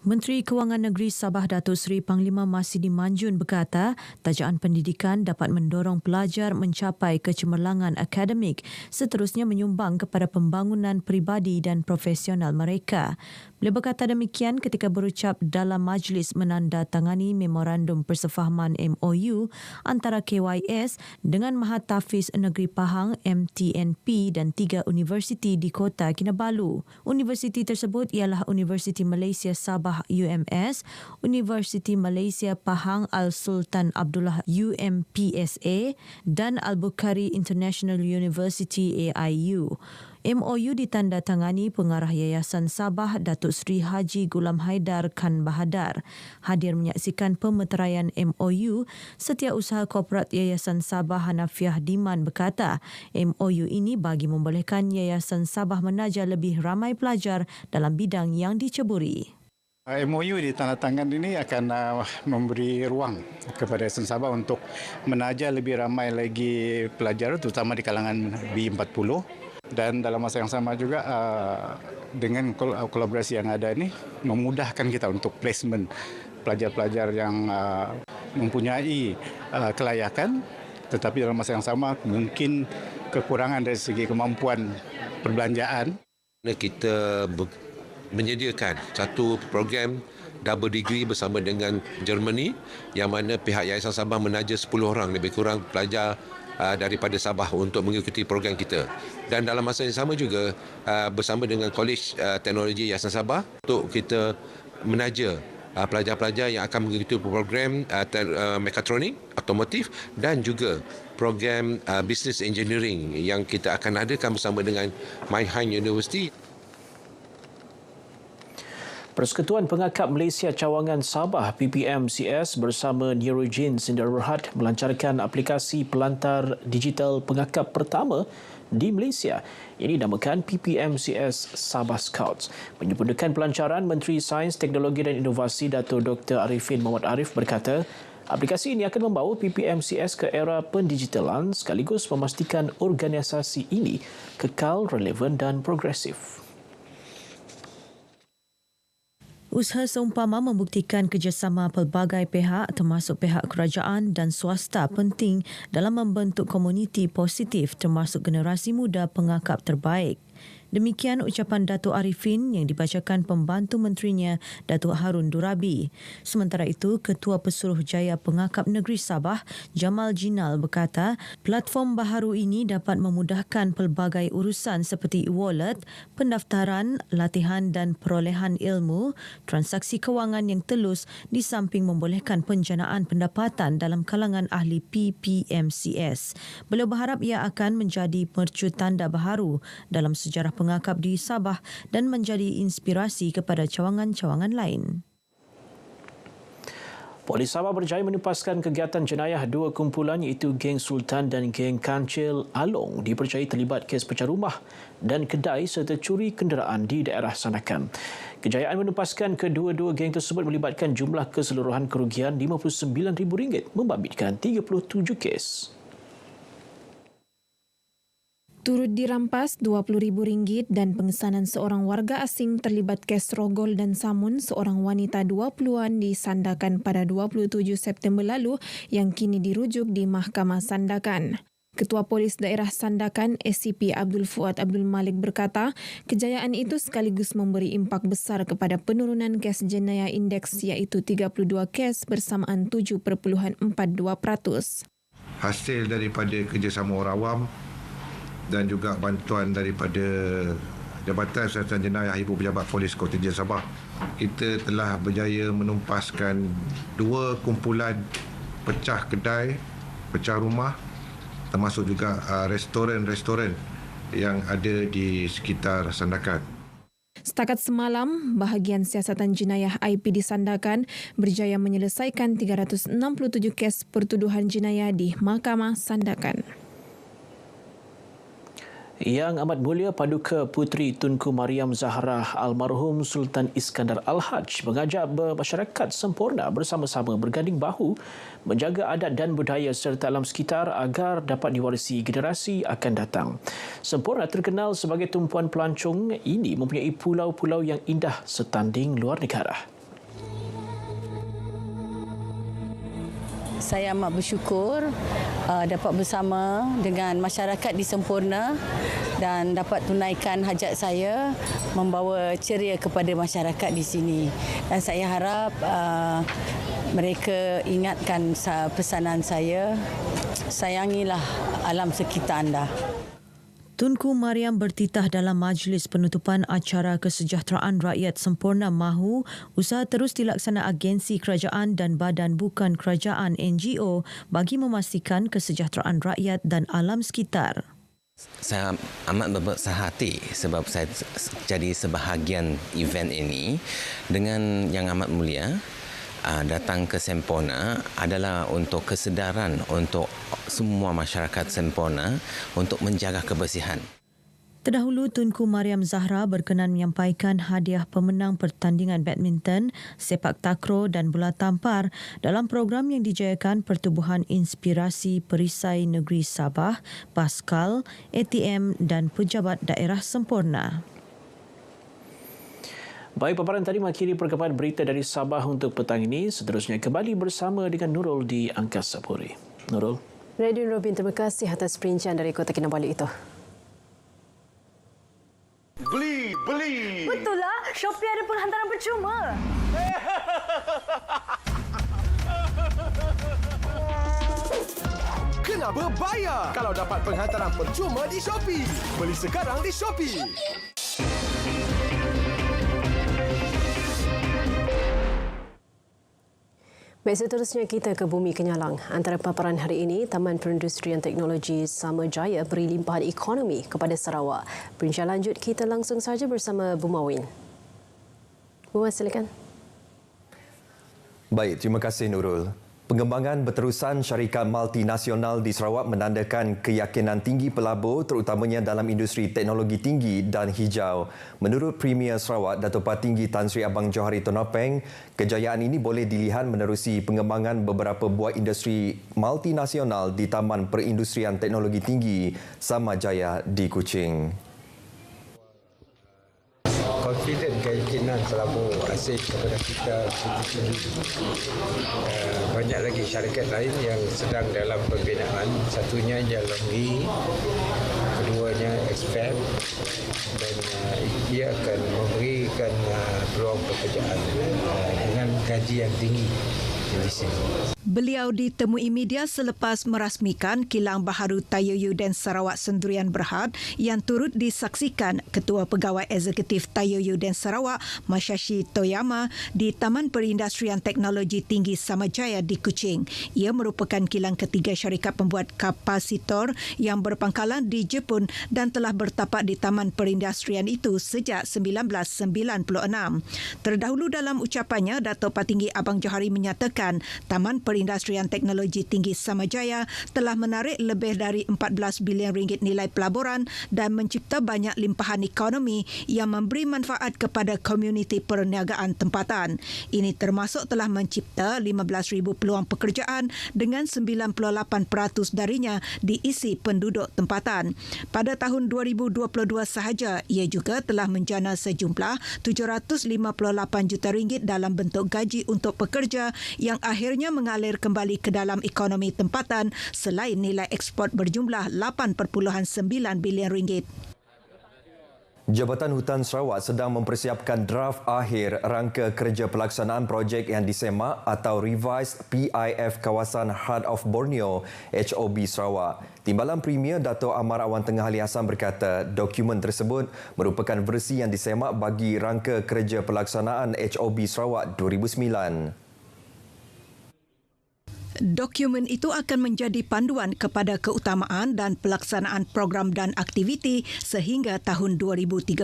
Menteri Kewangan Negeri Sabah Datuk Seri Panglima Masidi Manjun berkata, tajaan pendidikan dapat mendorong pelajar mencapai kecemerlangan akademik, seterusnya menyumbang kepada pembangunan peribadi dan profesional mereka. Beliau berkata demikian ketika berucap dalam majlis menandatangani Memorandum Persefahaman MOU antara KYS dengan Mahatahfiz Negeri Pahang MTNP dan 3 universiti di Kota Kinabalu. Universiti tersebut ialah Universiti Malaysia Sabah UMS, Universiti Malaysia Pahang Al-Sultan Abdullah UMPSA dan Al-Bukhari International University AIU. MOU ditandatangani Pengarah Yayasan Sabah Datuk Seri Haji Gulam Haidar Khan Bahadar. Hadir menyaksikan pemeteraian MOU, Setiausaha Korporat Yayasan Sabah Hanafiah Diman berkata, MOU ini bagi membolehkan Yayasan Sabah menaja lebih ramai pelajar dalam bidang yang diceburi.
MOU ditandatangan ini akan memberi ruang kepada Yayasan Sabah untuk menaja lebih ramai lagi pelajar, terutama di kalangan B40. Dan dalam masa yang sama juga dengan kolaborasi yang ada ini memudahkan kita untuk placement pelajar-pelajar yang mempunyai kelayakan, tetapi dalam masa yang sama mungkin kekurangan dari segi kemampuan perbelanjaan.
Kita menyediakan satu program double degree bersama dengan Germany yang mana pihak Yayasan Sabah menaja 10 orang lebih kurang pelajar daripada Sabah untuk mengikuti program kita. Dan dalam masa yang sama juga bersama dengan Kolej Teknologi Yayasan Sabah untuk kita menaja pelajar-pelajar yang akan mengikuti program mekatronik, otomotif dan juga program business engineering yang kita akan adakan bersama dengan My Hein University.
Persekutuan Pengakap Malaysia Cawangan Sabah PPMCS bersama Neurogene Sdn Bhd melancarkan aplikasi pelantar digital pengakap pertama di Malaysia. Ini dinamakan PPMCS Sabah Scouts. Menyempurnakan pelancaran, Menteri Sains, Teknologi dan Inovasi Dato' Dr. Arifin Muhammad Arif berkata, aplikasi ini akan membawa PPMCS ke era pendigitalan sekaligus memastikan organisasi ini kekal relevan dan progresif.
Usaha seumpama membuktikan kerjasama pelbagai pihak termasuk pihak kerajaan dan swasta penting dalam membentuk komuniti positif termasuk generasi muda pengakap terbaik. Demikian ucapan Dato' Arifin yang dibacakan pembantu menterinya Datuk Harun Durabi. Sementara itu, Ketua Pesuruhjaya Pengakap Negeri Sabah Jamal Jinal berkata, platform baharu ini dapat memudahkan pelbagai urusan seperti e-wallet, pendaftaran, latihan dan perolehan ilmu, transaksi kewangan yang telus di samping membolehkan penjanaan pendapatan dalam kalangan ahli PPMCS. Beliau berharap ia akan menjadi mercu tanda baharu dalam sejarah pengakap di Sabah dan menjadi inspirasi kepada cawangan-cawangan lain.
Polis Sabah berjaya menupaskan kegiatan jenayah dua kumpulan iaitu geng Sultan dan geng Kancil Along dipercayai terlibat kes pecah rumah dan kedai serta curi kenderaan di daerah Sandakan. Kejayaan menupaskan kedua-dua geng tersebut melibatkan jumlah keseluruhan kerugian RM59,000 membabitkan 37 kes.
Turut dirampas RM20,000 dan pengesanan seorang warga asing terlibat kes rogol dan samun seorang wanita 20-an di Sandakan pada 27 September lalu yang kini dirujuk di Mahkamah Sandakan. Ketua Polis Daerah Sandakan SCP Abdul Fuad Abdul Malik berkata, kejayaan itu sekaligus memberi impak besar kepada penurunan kes jenayah indeks iaitu 32 kes bersamaan 7.42%.
Hasil daripada kerjasama orang awam dan juga bantuan daripada Jabatan Siasatan Jenayah Ibu Pejabat Polis Kontingen Sabah, kita telah berjaya menumpaskan dua kumpulan pecah kedai, pecah rumah, termasuk juga restoran-restoran yang ada di sekitar Sandakan.
Setakat semalam, bahagian siasatan jenayah IP di Sandakan berjaya menyelesaikan 367 kes pertuduhan jenayah di Mahkamah Sandakan.
Yang Amat Mulia Paduka Puteri Tunku Mariam Zahra Almarhum Sultan Iskandar Al-Haj mengajak masyarakat sempurna bersama-sama berganding bahu menjaga adat dan budaya serta alam sekitar agar dapat diwarisi generasi akan datang. Sempurna terkenal sebagai tumpuan pelancong ini mempunyai pulau-pulau yang indah setanding luar negara.
Saya amat bersyukur dapat bersama dengan masyarakat di Semporna dan dapat tunaikan hajat saya membawa ceria kepada masyarakat di sini. Dan saya harap mereka ingatkan pesanan saya, sayangilah alam sekitar anda.
Tunku Mariam bertitah dalam majlis penutupan acara Kesejahteraan Rakyat Sempurna Mahu, usaha terus dilaksana agensi kerajaan dan badan bukan kerajaan NGO bagi memastikan kesejahteraan rakyat dan alam sekitar.
Saya amat berbesar hati sebab saya jadi sebahagian event ini dengan Yang Amat Mulia. Datang ke Semporna adalah untuk kesedaran untuk semua masyarakat Semporna untuk menjaga kebersihan.
Terdahulu, Tunku Mariam Zahra berkenan menyampaikan hadiah pemenang pertandingan badminton, sepak takraw dan bola tampar dalam program yang dijayakan Pertubuhan Inspirasi Perisai Negeri Sabah, Paskal, ATM dan Pejabat Daerah Semporna.
Baik, paparan tadi mengakhiri perkembangan berita dari Sabah untuk petang ini. Seterusnya kembali bersama dengan Nurul di Angkasa Puri. Nurul.
Radio Robin, terima kasih atas perincian dari Kota Kinabalu itu.
Beli! Betul lah, Shopee ada penghantaran percuma.
Kenapa bayar kalau dapat penghantaran percuma di Shopee? Beli sekarang di Shopee.
Baik, seterusnya kita ke Bumi Kenyalang. Antara paparan hari ini, Taman Perindustrian Teknologi Samajaya beri limpahan ekonomi kepada Sarawak. Perbincangan lanjut kita langsung saja bersama Bu Mawin. Bu Mawin, silakan.
Baik, terima kasih Nurul. Pengembangan berterusan syarikat multinasional di Sarawak menandakan keyakinan tinggi pelabur terutamanya dalam industri teknologi tinggi dan hijau. Menurut Premier Sarawak, Dato' Patinggi Tan Sri Abang Johari Tonopeng, kejayaan ini boleh dilihat menerusi pengembangan beberapa buah industri multinasional di Taman Perindustrian Teknologi Tinggi Samajaya di Kuching.
Confident keyakinan pelabur asing kepada kita tinggi. Banyak lagi syarikat lain yang sedang dalam pembinaan. Satunya Jalongi, keduanya Expand, dan ia akan memberikan peluang pekerjaan dengan gaji yang tinggi di sini.
Beliau ditemui media selepas merasmikan kilang baharu Tayoyu dan Sarawak Sendirian Berhad yang turut disaksikan Ketua Pegawai Eksekutif Tayoyu dan Sarawak Masashi Toyama di Taman Perindustrian Teknologi Tinggi Samajaya di Kuching. Ia merupakan kilang ketiga syarikat pembuat kapasitor yang berpangkalan di Jepun dan telah bertapak di Taman Perindustrian itu sejak 1996. Terdahulu dalam ucapannya, Dato' Patinggi Abang Johari menyatakan Taman Perindustrian Teknologi Tinggi Samajaya telah menarik lebih dari 14 bilion ringgit nilai pelaburan dan mencipta banyak limpahan ekonomi yang memberi manfaat kepada komuniti perniagaan tempatan. Ini termasuk telah mencipta 15,000 peluang pekerjaan dengan 98% darinya diisi penduduk tempatan. Pada tahun 2022 sahaja, ia juga telah menjana sejumlah 758 juta ringgit dalam bentuk gaji untuk pekerja yang akhirnya mengalir kembali ke dalam ekonomi tempatan selain nilai ekspor berjumlah 8.9 bilion ringgit.
Jabatan Hutan Sarawak sedang mempersiapkan draft akhir rangka kerja pelaksanaan projek yang disemak atau Revised PIF Kawasan Heart of Borneo HOB Sarawak. Timbalan Premier Dato' Amar Awan Tengah Ali Hassan berkata dokumen tersebut merupakan versi yang disemak bagi rangka kerja pelaksanaan HOB Sarawak 2009.
Dokumen itu akan menjadi panduan kepada keutamaan dan pelaksanaan program dan aktiviti sehingga tahun 2030.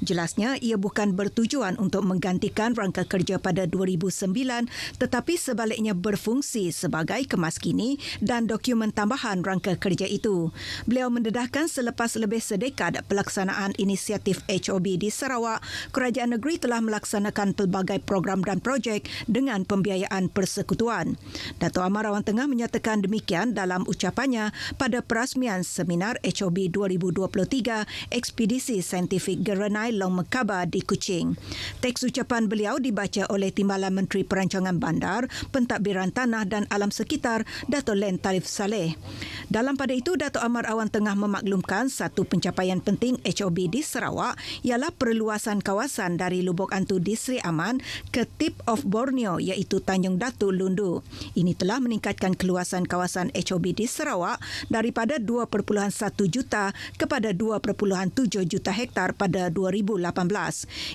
Jelasnya, ia bukan bertujuan untuk menggantikan rangka kerja pada 2009 tetapi sebaliknya berfungsi sebagai kemaskini dan dokumen tambahan rangka kerja itu. Beliau mendedahkan selepas lebih sedekad pelaksanaan inisiatif HOB di Sarawak, kerajaan negeri telah melaksanakan pelbagai program dan projek dengan pembiayaan persekutuan. Dato' Amar Awan Tengah menyatakan demikian dalam ucapannya pada perasmian seminar HOB 2023 Ekspedisi Saintifik Gerenai Long Mekaba di Kuching. Teks ucapan beliau dibaca oleh Timbalan Menteri Perancangan Bandar, Pentadbiran Tanah dan Alam Sekitar, Dato' Len Talif Saleh. Dalam pada itu, Dato' Amar Awan Tengah memaklumkan satu pencapaian penting HOB di Sarawak ialah perluasan kawasan dari Lubuk Antu di Sri Aman ke Tip of Borneo iaitu Tanjung Datu Lundu. Ini telah meningkatkan keluasan kawasan HOB di Sarawak daripada 2.1 juta kepada 2.7 juta hektar pada 2018.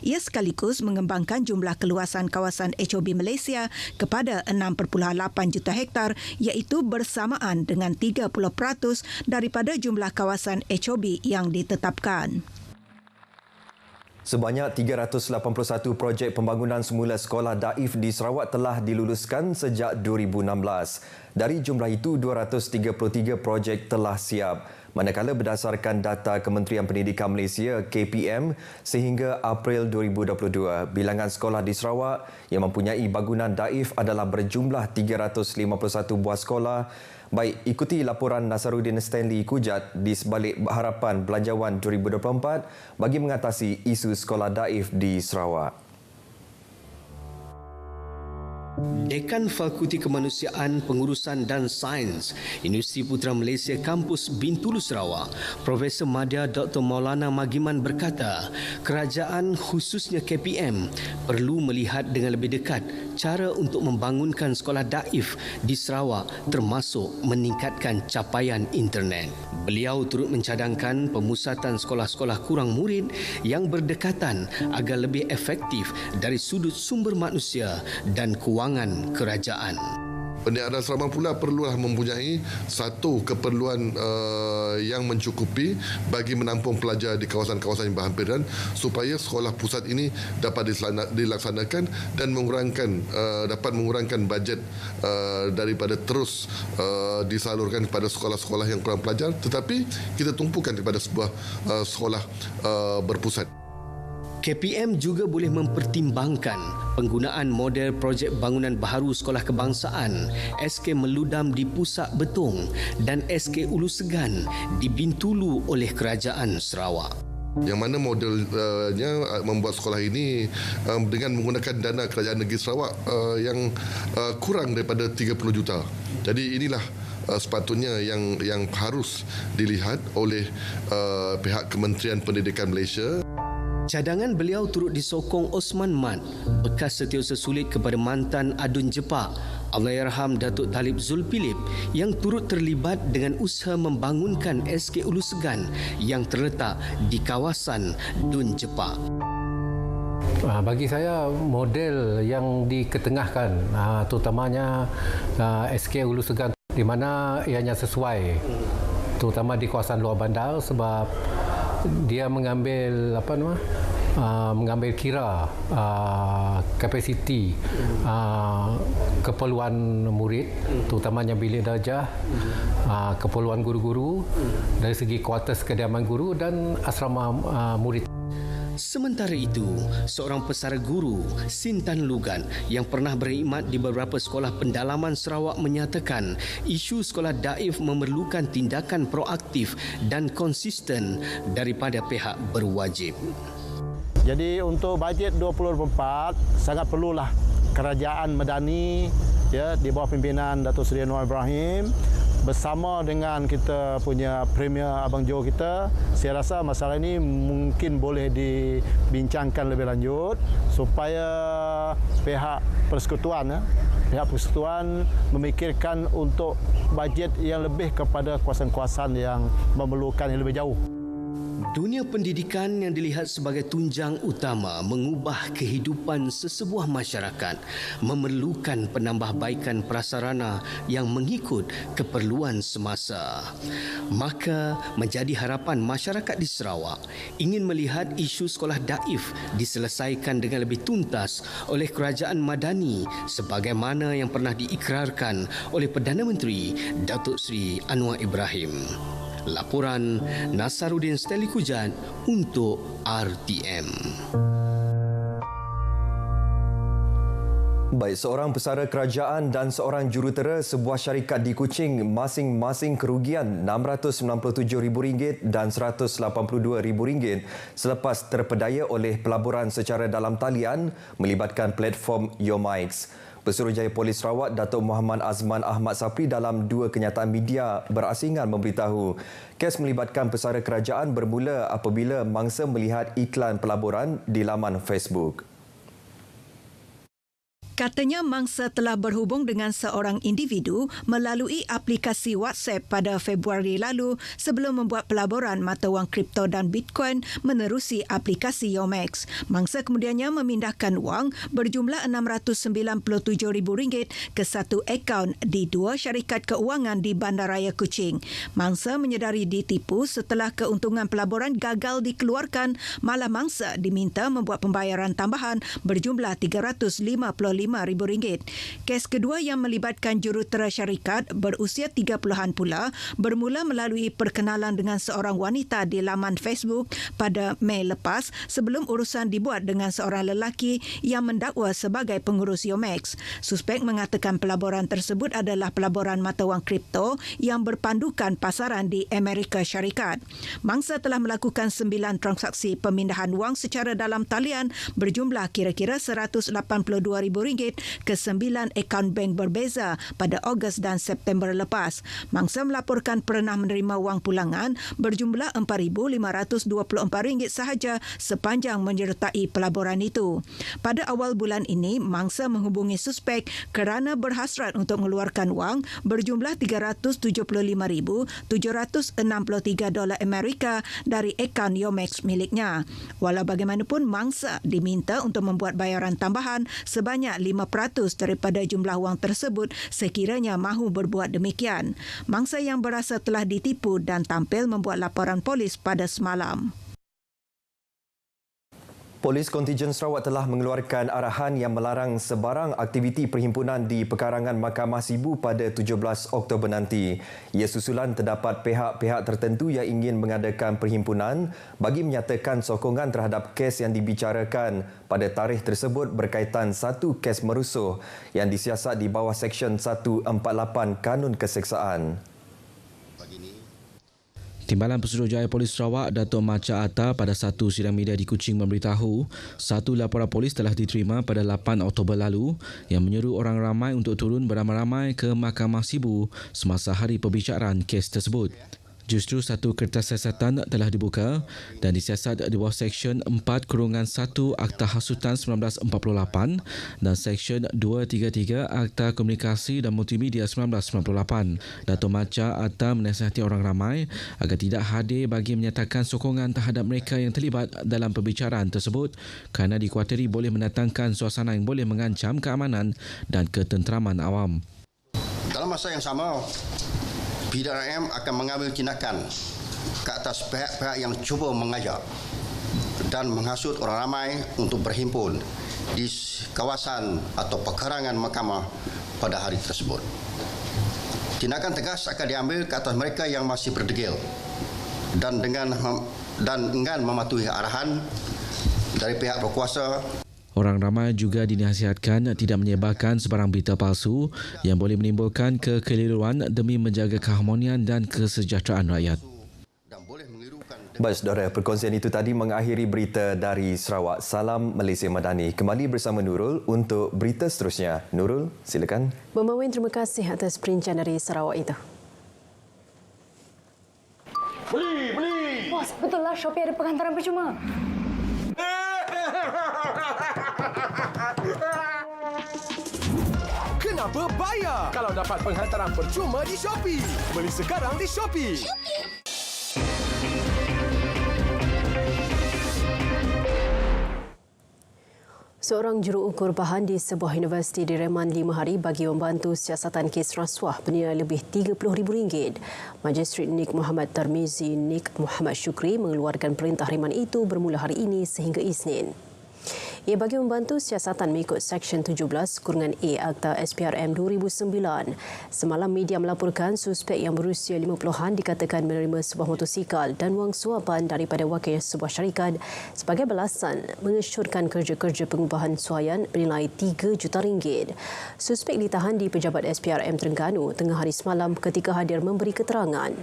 Ia sekaligus mengembangkan jumlah keluasan kawasan HOB Malaysia kepada 6.8 juta hektar iaitu bersamaan dengan 30% daripada jumlah kawasan HOB yang ditetapkan.
Sebanyak 381 projek pembangunan semula sekolah daif di Sarawak telah diluluskan sejak 2016. Dari jumlah itu, 233 projek telah siap. Manakala berdasarkan data Kementerian Pendidikan Malaysia KPM sehingga April 2022, bilangan sekolah di Sarawak yang mempunyai bangunan daif adalah berjumlah 351 buah sekolah. Baik, ikuti laporan Nasaruddin Stanley Kujat di sebalik harapan Belanjawan 2024 bagi mengatasi isu sekolah daif di Sarawak.
Dekan Fakulti Kemanusiaan, Pengurusan dan Sains Universiti Putra Malaysia Kampus Bintulu Sarawak, Profesor Madya Dr. Maulana Magiman berkata, kerajaan khususnya KPM perlu melihat dengan lebih dekat cara untuk membangunkan sekolah daif di Sarawak termasuk meningkatkan capaian internet. Beliau turut mencadangkan pemusatan sekolah-sekolah kurang murid yang berdekatan agar lebih efektif dari sudut sumber manusia dan kewangan kerajaan.
Pendidikan asrama pula perlulah mempunyai satu keperluan yang mencukupi bagi menampung pelajar di kawasan-kawasan yang berhampiran supaya sekolah pusat ini dapat dilaksanakan dan dapat mengurangkan bajet daripada terus disalurkan kepada sekolah-sekolah yang kurang pelajar, tetapi kita tumpukan kepada sebuah sekolah berpusat.
KPM juga boleh mempertimbangkan penggunaan model projek bangunan baharu sekolah kebangsaan SK Meludam di Pusat Betong dan SK Ulu Segan di Bintulu oleh Kerajaan Sarawak.
Yang mana modelnya membuat sekolah ini dengan menggunakan dana Kerajaan Negeri Sarawak yang kurang daripada 30 juta. Jadi inilah sepatutnya yang harus dilihat oleh pihak Kementerian Pendidikan Malaysia.
Cadangan beliau turut disokong Osman Mat, bekas setiausaha sulit kepada mantan Adun Jepak, Allahyarham Datuk Talib Zulpilip yang turut terlibat dengan usaha membangunkan SK Ulu Segan yang terletak di kawasan Dun Jepak.
Bagi saya, model yang diketengahkan terutamanya SK Ulu Segan di mana ianya sesuai terutama di kawasan luar bandar sebab dia mengambil mengambil kira kapasiti keperluan murid terutamanya bilik darjah, keperluan guru-guru dari segi kuartus kediaman guru dan asrama murid.
Sementara itu, seorang pesara guru, Sintan Lugan, yang pernah berkhidmat di beberapa sekolah pendalaman Sarawak menyatakan isu sekolah daif memerlukan tindakan proaktif dan konsisten daripada pihak berwajib.
Jadi untuk bajet 2024 sangat perlulah kerajaan Madani di bawah pimpinan Datuk Seri Anwar Ibrahim bersama dengan kita punya Premier Abang Jo kita, saya rasa masalah ini mungkin boleh dibincangkan lebih lanjut supaya pihak persekutuan memikirkan untuk bajet yang lebih kepada kawasan-kawasan yang memerlukan yang lebih jauh.
Dunia pendidikan yang dilihat sebagai tunjang utama mengubah kehidupan sesebuah masyarakat memerlukan penambahbaikan prasarana yang mengikut keperluan semasa. Maka menjadi harapan masyarakat di Sarawak ingin melihat isu sekolah daif diselesaikan dengan lebih tuntas oleh Kerajaan Madani sebagaimana yang pernah diikrarkan oleh Perdana Menteri Datuk Seri Anwar Ibrahim. Laporan Nasaruddin Stelikujan untuk RTM.
Baik, seorang pesara kerajaan dan seorang jurutera sebuah syarikat di Kuching masing-masing kerugian RM697,000 dan RM182,000 selepas terpedaya oleh pelaburan secara dalam talian melibatkan platform Yomics. Pesuruhjaya Polis Sarawak Datuk Muhammad Azman Ahmad Sapri dalam dua kenyataan media berasingan memberitahu kes melibatkan pesara kerajaan bermula apabila mangsa melihat iklan pelaburan di laman Facebook.
Katanya mangsa telah berhubung dengan seorang individu melalui aplikasi WhatsApp pada Februari lalu sebelum membuat pelaburan mata wang kripto dan Bitcoin menerusi aplikasi Yomex. Mangsa kemudiannya memindahkan wang berjumlah RM697,000 ke satu akaun di dua syarikat keuangan di Bandaraya Kuching. Mangsa menyedari ditipu setelah keuntungan pelaburan gagal dikeluarkan, malah mangsa diminta membuat pembayaran tambahan berjumlah RM355,000. Kes kedua yang melibatkan jurutera syarikat berusia 30-an pula bermula melalui perkenalan dengan seorang wanita di laman Facebook pada Mei lepas sebelum urusan dibuat dengan seorang lelaki yang mendakwa sebagai pengurus Yomex. Suspek mengatakan pelaburan tersebut adalah pelaburan mata wang kripto yang berpandukan pasaran di Amerika Syarikat. Mangsa telah melakukan 9 transaksi pemindahan wang secara dalam talian berjumlah kira-kira RM182,000 ke 9 akaun bank berbeza pada Ogos dan September lepas. Mangsa melaporkan pernah menerima wang pulangan berjumlah RM4,524 sahaja sepanjang menyertai pelaburan itu. Pada awal bulan ini, mangsa menghubungi suspek kerana berhasrat untuk mengeluarkan wang berjumlah $375,763 Amerika dari akaun Yomex miliknya. Walau bagaimanapun, mangsa diminta untuk membuat bayaran tambahan sebanyak 5% daripada jumlah wang tersebut sekiranya mahu berbuat demikian. Mangsa yang berasa telah ditipu dan tampil membuat laporan polis pada semalam.
Polis Kontijen Sarawak telah mengeluarkan arahan yang melarang sebarang aktiviti perhimpunan di pekarangan Mahkamah Sibu pada 17 Oktober nanti. Ia susulan terdapat pihak-pihak tertentu yang ingin mengadakan perhimpunan bagi menyatakan sokongan terhadap kes yang dibicarakan pada tarikh tersebut berkaitan satu kes merusuh yang disiasat di bawah Seksyen 148 Kanun Keseksaan.
Timbalan Pesuruhjaya Polis Sarawak, Dato' Macha Atta pada satu sidang media di Kuching memberitahu satu laporan polis telah diterima pada 8 Oktober lalu yang menyeru orang ramai untuk turun beramai-ramai ke Mahkamah Sibu semasa hari perbicaraan kes tersebut. Justru satu kertas siasatan telah dibuka dan disiasat di bawah Seksyen 4-1 Akta Hasutan 1948 dan Seksyen 233 Akta Komunikasi dan Multimedia 1998. Dato' Macha Atta menasihati orang ramai agar tidak hadir bagi menyatakan sokongan terhadap mereka yang terlibat dalam perbicaraan tersebut kerana dikuatiri boleh mendatangkan suasana yang boleh mengancam keamanan dan ketenteraman awam.
Dalam masa yang sama, PDRM akan mengambil tindakan ke atas pihak-pihak yang cuba mengajak dan menghasut orang ramai untuk berhimpun di kawasan atau pekarangan mahkamah pada hari tersebut. Tindakan tegas akan diambil ke atas mereka yang masih berdegil dan enggan mematuhi arahan dari pihak berkuasa.
Orang ramai juga dinasihatkan tidak menyebarkan sebarang berita palsu yang boleh menimbulkan kekeliruan demi menjaga keharmonian dan kesejahteraan rakyat.
Baik, saudara, perkongsian itu tadi mengakhiri berita dari Sarawak. Salam Malaysia Madani. Kembali bersama Nurul untuk berita seterusnya. Nurul, silakan.
Bermawan, terima kasih atas perincian dari Sarawak itu.
Beli! Bos, betul lah Shopee ada penghantaran percuma.
Kenapa bayar kalau dapat penghantaran percuma di Shopee? Beli sekarang di Shopee.
Seorang juruukur bahan di sebuah universiti direman 5 hari bagi membantu siasatan kes rasuah bernilai lebih RM30,000. Magistret Nik Muhammad Tarmizi Nik Muhammad Syukri mengeluarkan perintah reman itu bermula hari ini sehingga Isnin. Ia bagi membantu siasatan mengikut Seksyen 17-A Akta SPRM 2009. Semalam media melaporkan suspek yang berusia 50-an dikatakan menerima sebuah motosikal dan wang suapan daripada wakil sebuah syarikat sebagai balasan mengesyorkan kerja-kerja pengubahan suaian bernilai RM3 juta. Suspek ditahan di pejabat SPRM Terengganu tengah hari semalam ketika hadir memberi keterangan.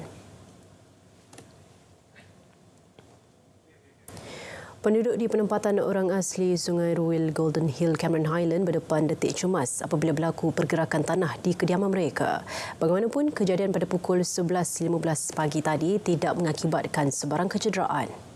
Penduduk di penempatan orang asli Sungai Ruil Golden Hill Cameron Highland berdepan detik cemas apabila berlaku pergerakan tanah di kediaman mereka. Bagaimanapun, kejadian pada pukul 11.15 pagi tadi tidak mengakibatkan sebarang kecederaan.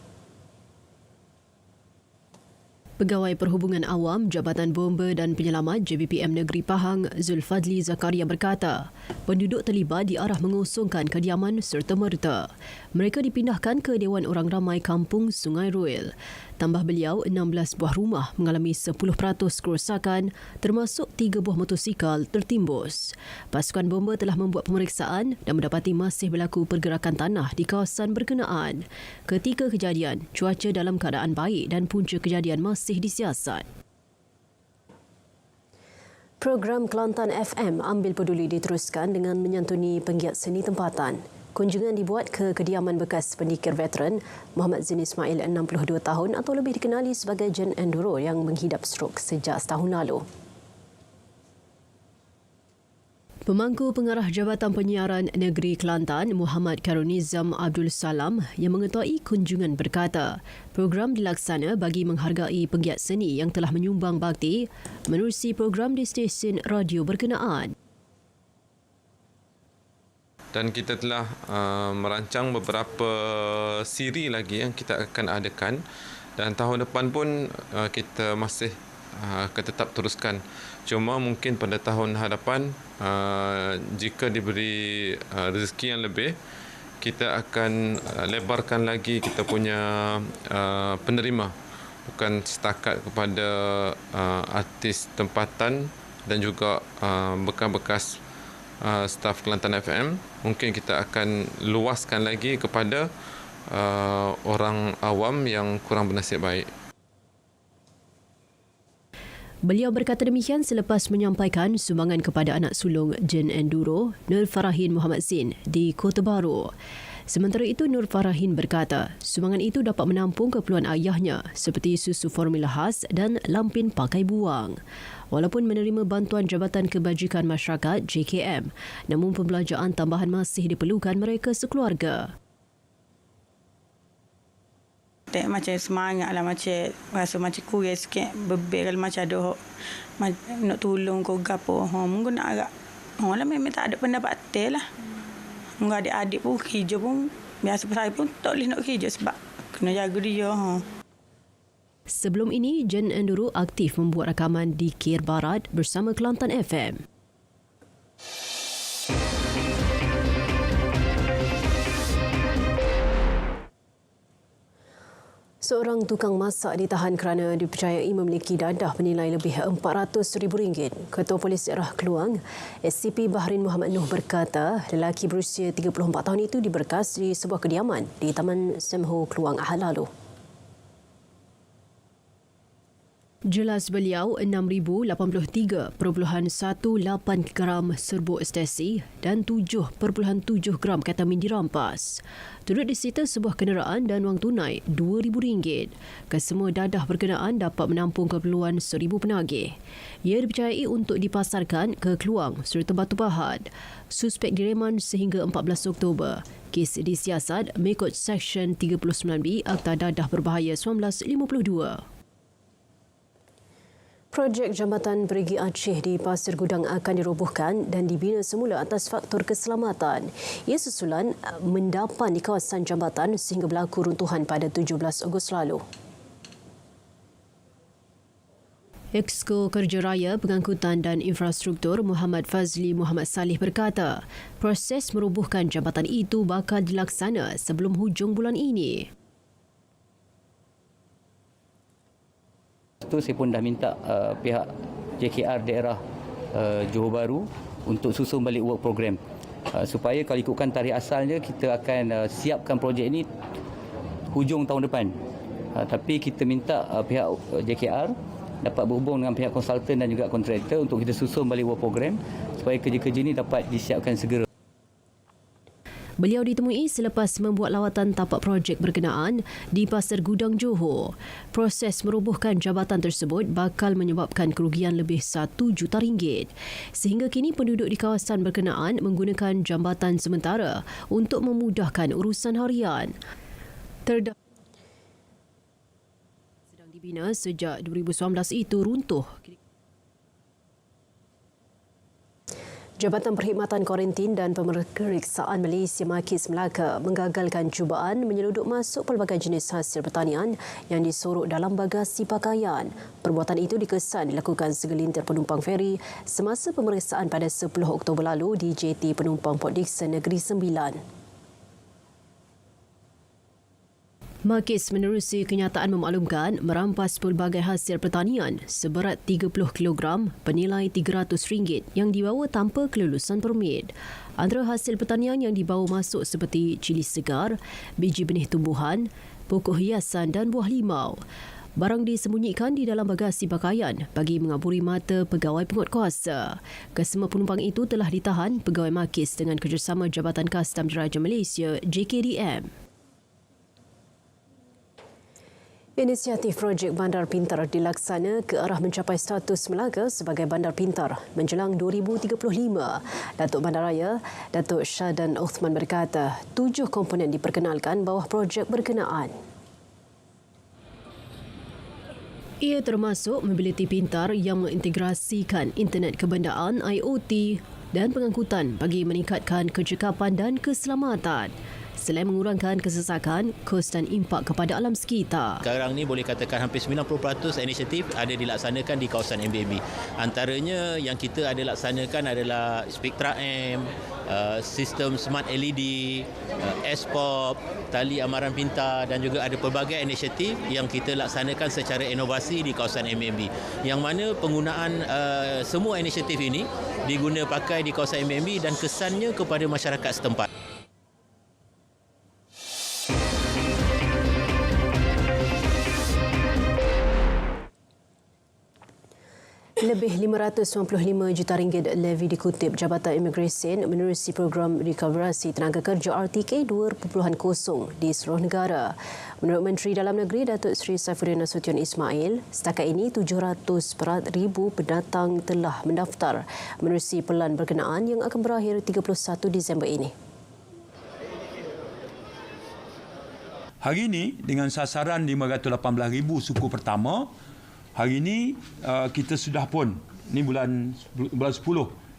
Pegawai Perhubungan Awam Jabatan Bomba dan Penyelamat JBPM Negeri Pahang Zulfadli Zakaria berkata, penduduk terlibat diarah mengosongkan kediaman serta-merta. Mereka dipindahkan ke Dewan Orang Ramai Kampung Sungai Ruil. Tambah beliau, 16 buah rumah mengalami 10% kerosakan termasuk 3 buah motosikal tertimbus. Pasukan bomba telah membuat pemeriksaan dan mendapati masih berlaku pergerakan tanah di kawasan berkenaan. Ketika kejadian, cuaca dalam keadaan baik dan punca kejadian masih disiasat. Program Kelantan FM Ambil Peduli diteruskan dengan menyantuni penggiat seni tempatan. Kunjungan dibuat ke kediaman bekas pendikir veteran Muhammad Zin Ismail 62 tahun atau lebih dikenali sebagai Jen Enduro yang menghidap strok sejak setahun lalu. Pemangku Pengarah Jabatan Penyiaran Negeri Kelantan, Muhammad Karunizam Abdul Salam, yang mengetuai kunjungan berkata, program dilaksana bagi menghargai penggiat seni yang telah menyumbang bakti menerusi program di stesen radio berkenaan.
Dan kita telah merancang beberapa siri lagi yang kita akan adakan, dan tahun depan pun kita masih akan tetap teruskan. Cuma mungkin pada tahun hadapan jika diberi rezeki yang lebih, kita akan lebarkan lagi kita punya penerima, bukan setakat kepada artis tempatan dan juga bekas-bekas staf Kelantan FM. Mungkin kita akan luaskan lagi kepada orang awam yang kurang bernasib baik.
Beliau berkata demikian selepas menyampaikan sumbangan kepada anak sulung Jen Enduro, Nur Farahin Muhammad Zain di Kota Baru. Sementara itu, Nur Farahin berkata, sumbangan itu dapat menampung keperluan ayahnya seperti susu formula khas dan lampin pakai buang. Walaupun menerima bantuan Jabatan Kebajikan Masyarakat JKM, namun pembelanjaan tambahan masih diperlukan mereka sekeluarga.
Macam semangat lah, macam rasa macam kurang sikit, bebel kalau macam ada nak tolong kau gapo, mungkin nak agak lah memang tak ada pendapatan lah. Mungkin adik-adik pun kerja pun biasa pasal pun tak boleh nak kerja sebab kena jaga dia.
Sebelum ini, Jen Enduro aktif membuat rakaman di Kir Barat bersama Kelantan FM. Seorang tukang masak ditahan kerana dipercayai memiliki dadah bernilai lebih RM400,000. Ketua Polis Daerah Kluang, SCP Bahrin Muhammad Noh berkata, lelaki berusia 34 tahun itu diberkas di sebuah kediaman di Taman Semho Kluang Ahad lalu. Jelas beliau 6,083.18 gram serbuk ekstasi dan 7.7 gram ketamin dirampas. Turut disita sebuah kenderaan dan wang tunai RM2,000. Kesemua dadah berkenaan dapat menampung keperluan 1,000 penagih. Ia dipercayai untuk dipasarkan ke Kluang serta Batu Pahat. Suspek direman sehingga 14 Oktober. Kes disiasat mengikut Seksyen 39B Akta Dadah Berbahaya 1952. Projek Jambatan Perigi Aceh di Pasir Gudang akan dirobohkan dan dibina semula atas faktor keselamatan. Ia susulan mendapan di kawasan jambatan sehingga berlaku runtuhan pada 17 Ogos lalu. Exco Kerja Raya, Pengangkutan dan Infrastruktur Muhammad Fazli Muhammad Salih berkata, proses merobohkan jambatan itu bakal dilaksana sebelum hujung bulan ini.
Itu saya pun dah minta pihak JKR daerah Johor Bahru untuk susun balik work program supaya kalau ikutkan tarikh asalnya kita akan siapkan projek ini hujung tahun depan. Tapi kita minta pihak JKR dapat berhubung dengan pihak konsultan dan juga kontraktor untuk kita susun balik work program supaya kerja-kerja ini dapat disiapkan segera.
Beliau ditemui selepas membuat lawatan tapak projek berkenaan di Pasir Gudang Johor. Proses merobohkan jambatan tersebut bakal menyebabkan kerugian lebih RM1 juta. Sehingga kini penduduk di kawasan berkenaan menggunakan jambatan sementara untuk memudahkan urusan harian. Sedang dibina sejak 2019 itu runtuh. Jabatan Perkhidmatan Kuarantin dan Pemeriksaan Malaysia Makis Melaka menggagalkan cubaan menyelundup masuk pelbagai jenis hasil pertanian yang disorok dalam bagasi pakaian. Perbuatan itu dikesan dilakukan segelintir penumpang feri semasa pemeriksaan pada 10 Oktober lalu di JT Penumpang Port Dickson Negeri Sembilan. Makis menerusi kenyataan memaklumkan merampas pelbagai hasil pertanian seberat 30 kg bernilai RM300 yang dibawa tanpa kelulusan permit. Antara hasil pertanian yang dibawa masuk seperti cili segar, biji benih tumbuhan, pokok hiasan dan buah limau. Barang disembunyikan di dalam bagasi pakaian bagi mengaburi mata pegawai penguatkuasa. Kesemua penumpang itu telah ditahan pegawai Makis dengan kerjasama Jabatan Kastam Diraja Malaysia JKDM. Inisiatif projek Bandar Pintar dilaksana ke arah mencapai status Melaka sebagai Bandar Pintar menjelang 2035. Datuk Bandaraya, Datuk Syadan Othman berkata, 7 komponen diperkenalkan bawah projek berkenaan. Ia termasuk mobiliti pintar yang mengintegrasikan internet kebendaan IoT dan pengangkutan bagi meningkatkan kecekapan dan keselamatan. Selain mengurangkan kesesakan, kos dan impak kepada alam sekitar.
Sekarang ni boleh katakan hampir 90% inisiatif ada dilaksanakan di kawasan MBB. Antaranya yang kita ada laksanakan adalah Spectra M, sistem Smart LED, S-Pop, tali amaran pintar dan juga ada pelbagai inisiatif yang kita laksanakan secara inovasi di kawasan MBB. Yang mana penggunaan semua inisiatif ini diguna pakai di kawasan MBB dan kesannya kepada masyarakat setempat.
Lebih 595 juta ringgit levy dikutip Jabatan Imigresen menerusi program recoverasi tenaga kerja RTK 2.0 di seluruh negara. Menurut Menteri Dalam Negeri Datuk Seri Saifuddin Nasution Ismail, setakat ini 700,000 pendatang telah mendaftar menerusi pelan berkenaan yang akan berakhir 31 Disember ini.
Hari ini dengan sasaran 518,000 suku pertama, hari ini kita sudah pun, ni bulan 10,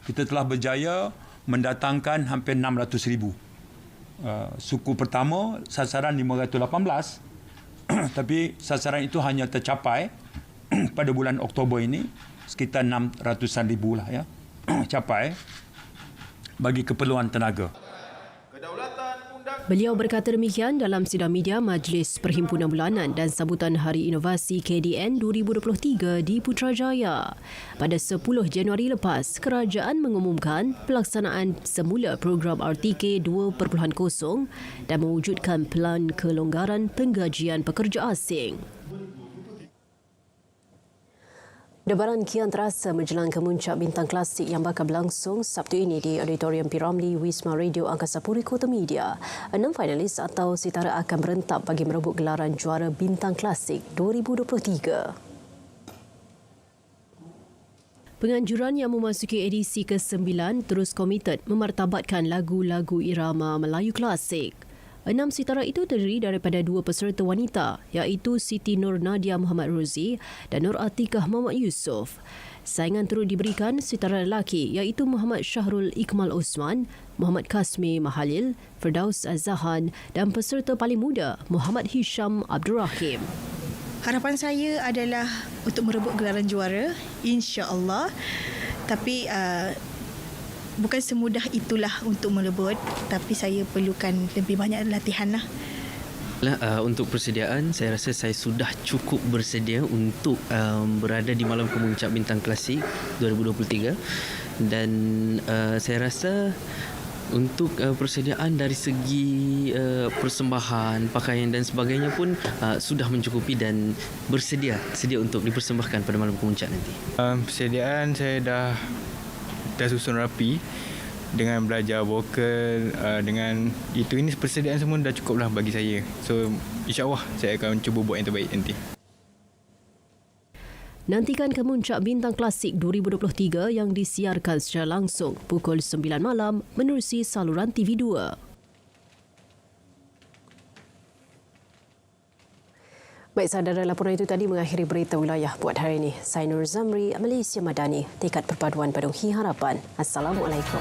kita telah berjaya mendatangkan hampir 600,000. Suku pertama sasaran 518, tapi sasaran itu hanya tercapai pada bulan Oktober ini, sekitar 600,000 lah ya, capai bagi keperluan tenaga.
Beliau berkata demikian dalam sidang media Majlis Perhimpunan Bulanan dan Sambutan Hari Inovasi KDN 2023 di Putrajaya. Pada 10 Januari lepas, kerajaan mengumumkan pelaksanaan semula program RTK 2.0 dan mewujudkan pelan kelonggaran penggajian pekerja asing. Debaran kian terasa menjelang kemuncak bintang klasik yang bakal berlangsung Sabtu ini di Auditorium P. Ramlee Wisma Radio Angkasa Puri Kota Media. 6 finalis atau sitara akan berentap bagi merebut gelaran juara bintang klasik 2023. Penganjuran yang memasuki edisi ke-9 terus komited memartabatkan lagu-lagu irama Melayu klasik. 6 sitara itu terdiri daripada 2 peserta wanita iaitu Siti Nur Nadia Muhammad Ruzi dan Nur Atikah Muhammad Yusof. Saingan turut diberikan sitara lelaki iaitu Muhammad Syahrul Ikmal Osman, Muhammad Kasmi Mahalil, Firdaus Az-Zahan dan peserta paling muda Muhammad Hisham Abdul Rahim.
Harapan saya adalah untuk merebut gelaran juara, insya-Allah. Tapi bukan semudah itulah untuk merebut, tapi saya perlukan lebih banyak latihan lah.
Untuk persediaan, saya rasa saya sudah cukup bersedia untuk berada di malam kemuncak bintang klasik 2023 dan saya rasa untuk persediaan dari segi persembahan, pakaian dan sebagainya pun sudah mencukupi dan sedia untuk dipersembahkan pada malam kemuncak nanti.
Persediaan saya dah susun rapi dengan belajar vokal, dengan ini persediaan semua dah cukup lah bagi saya. So insya-Allah saya akan cuba buat yang terbaik nanti.
Nantikan kemuncak bintang klasik 2023 yang disiarkan secara langsung pukul 9 malam menerusi saluran TV2. Baik, saudara, laporan itu tadi mengakhiri berita wilayah buat hari ini. Saya Nur Zamri, Malaysia Madani, tekad perpaduan penuhi harapan. Assalamualaikum.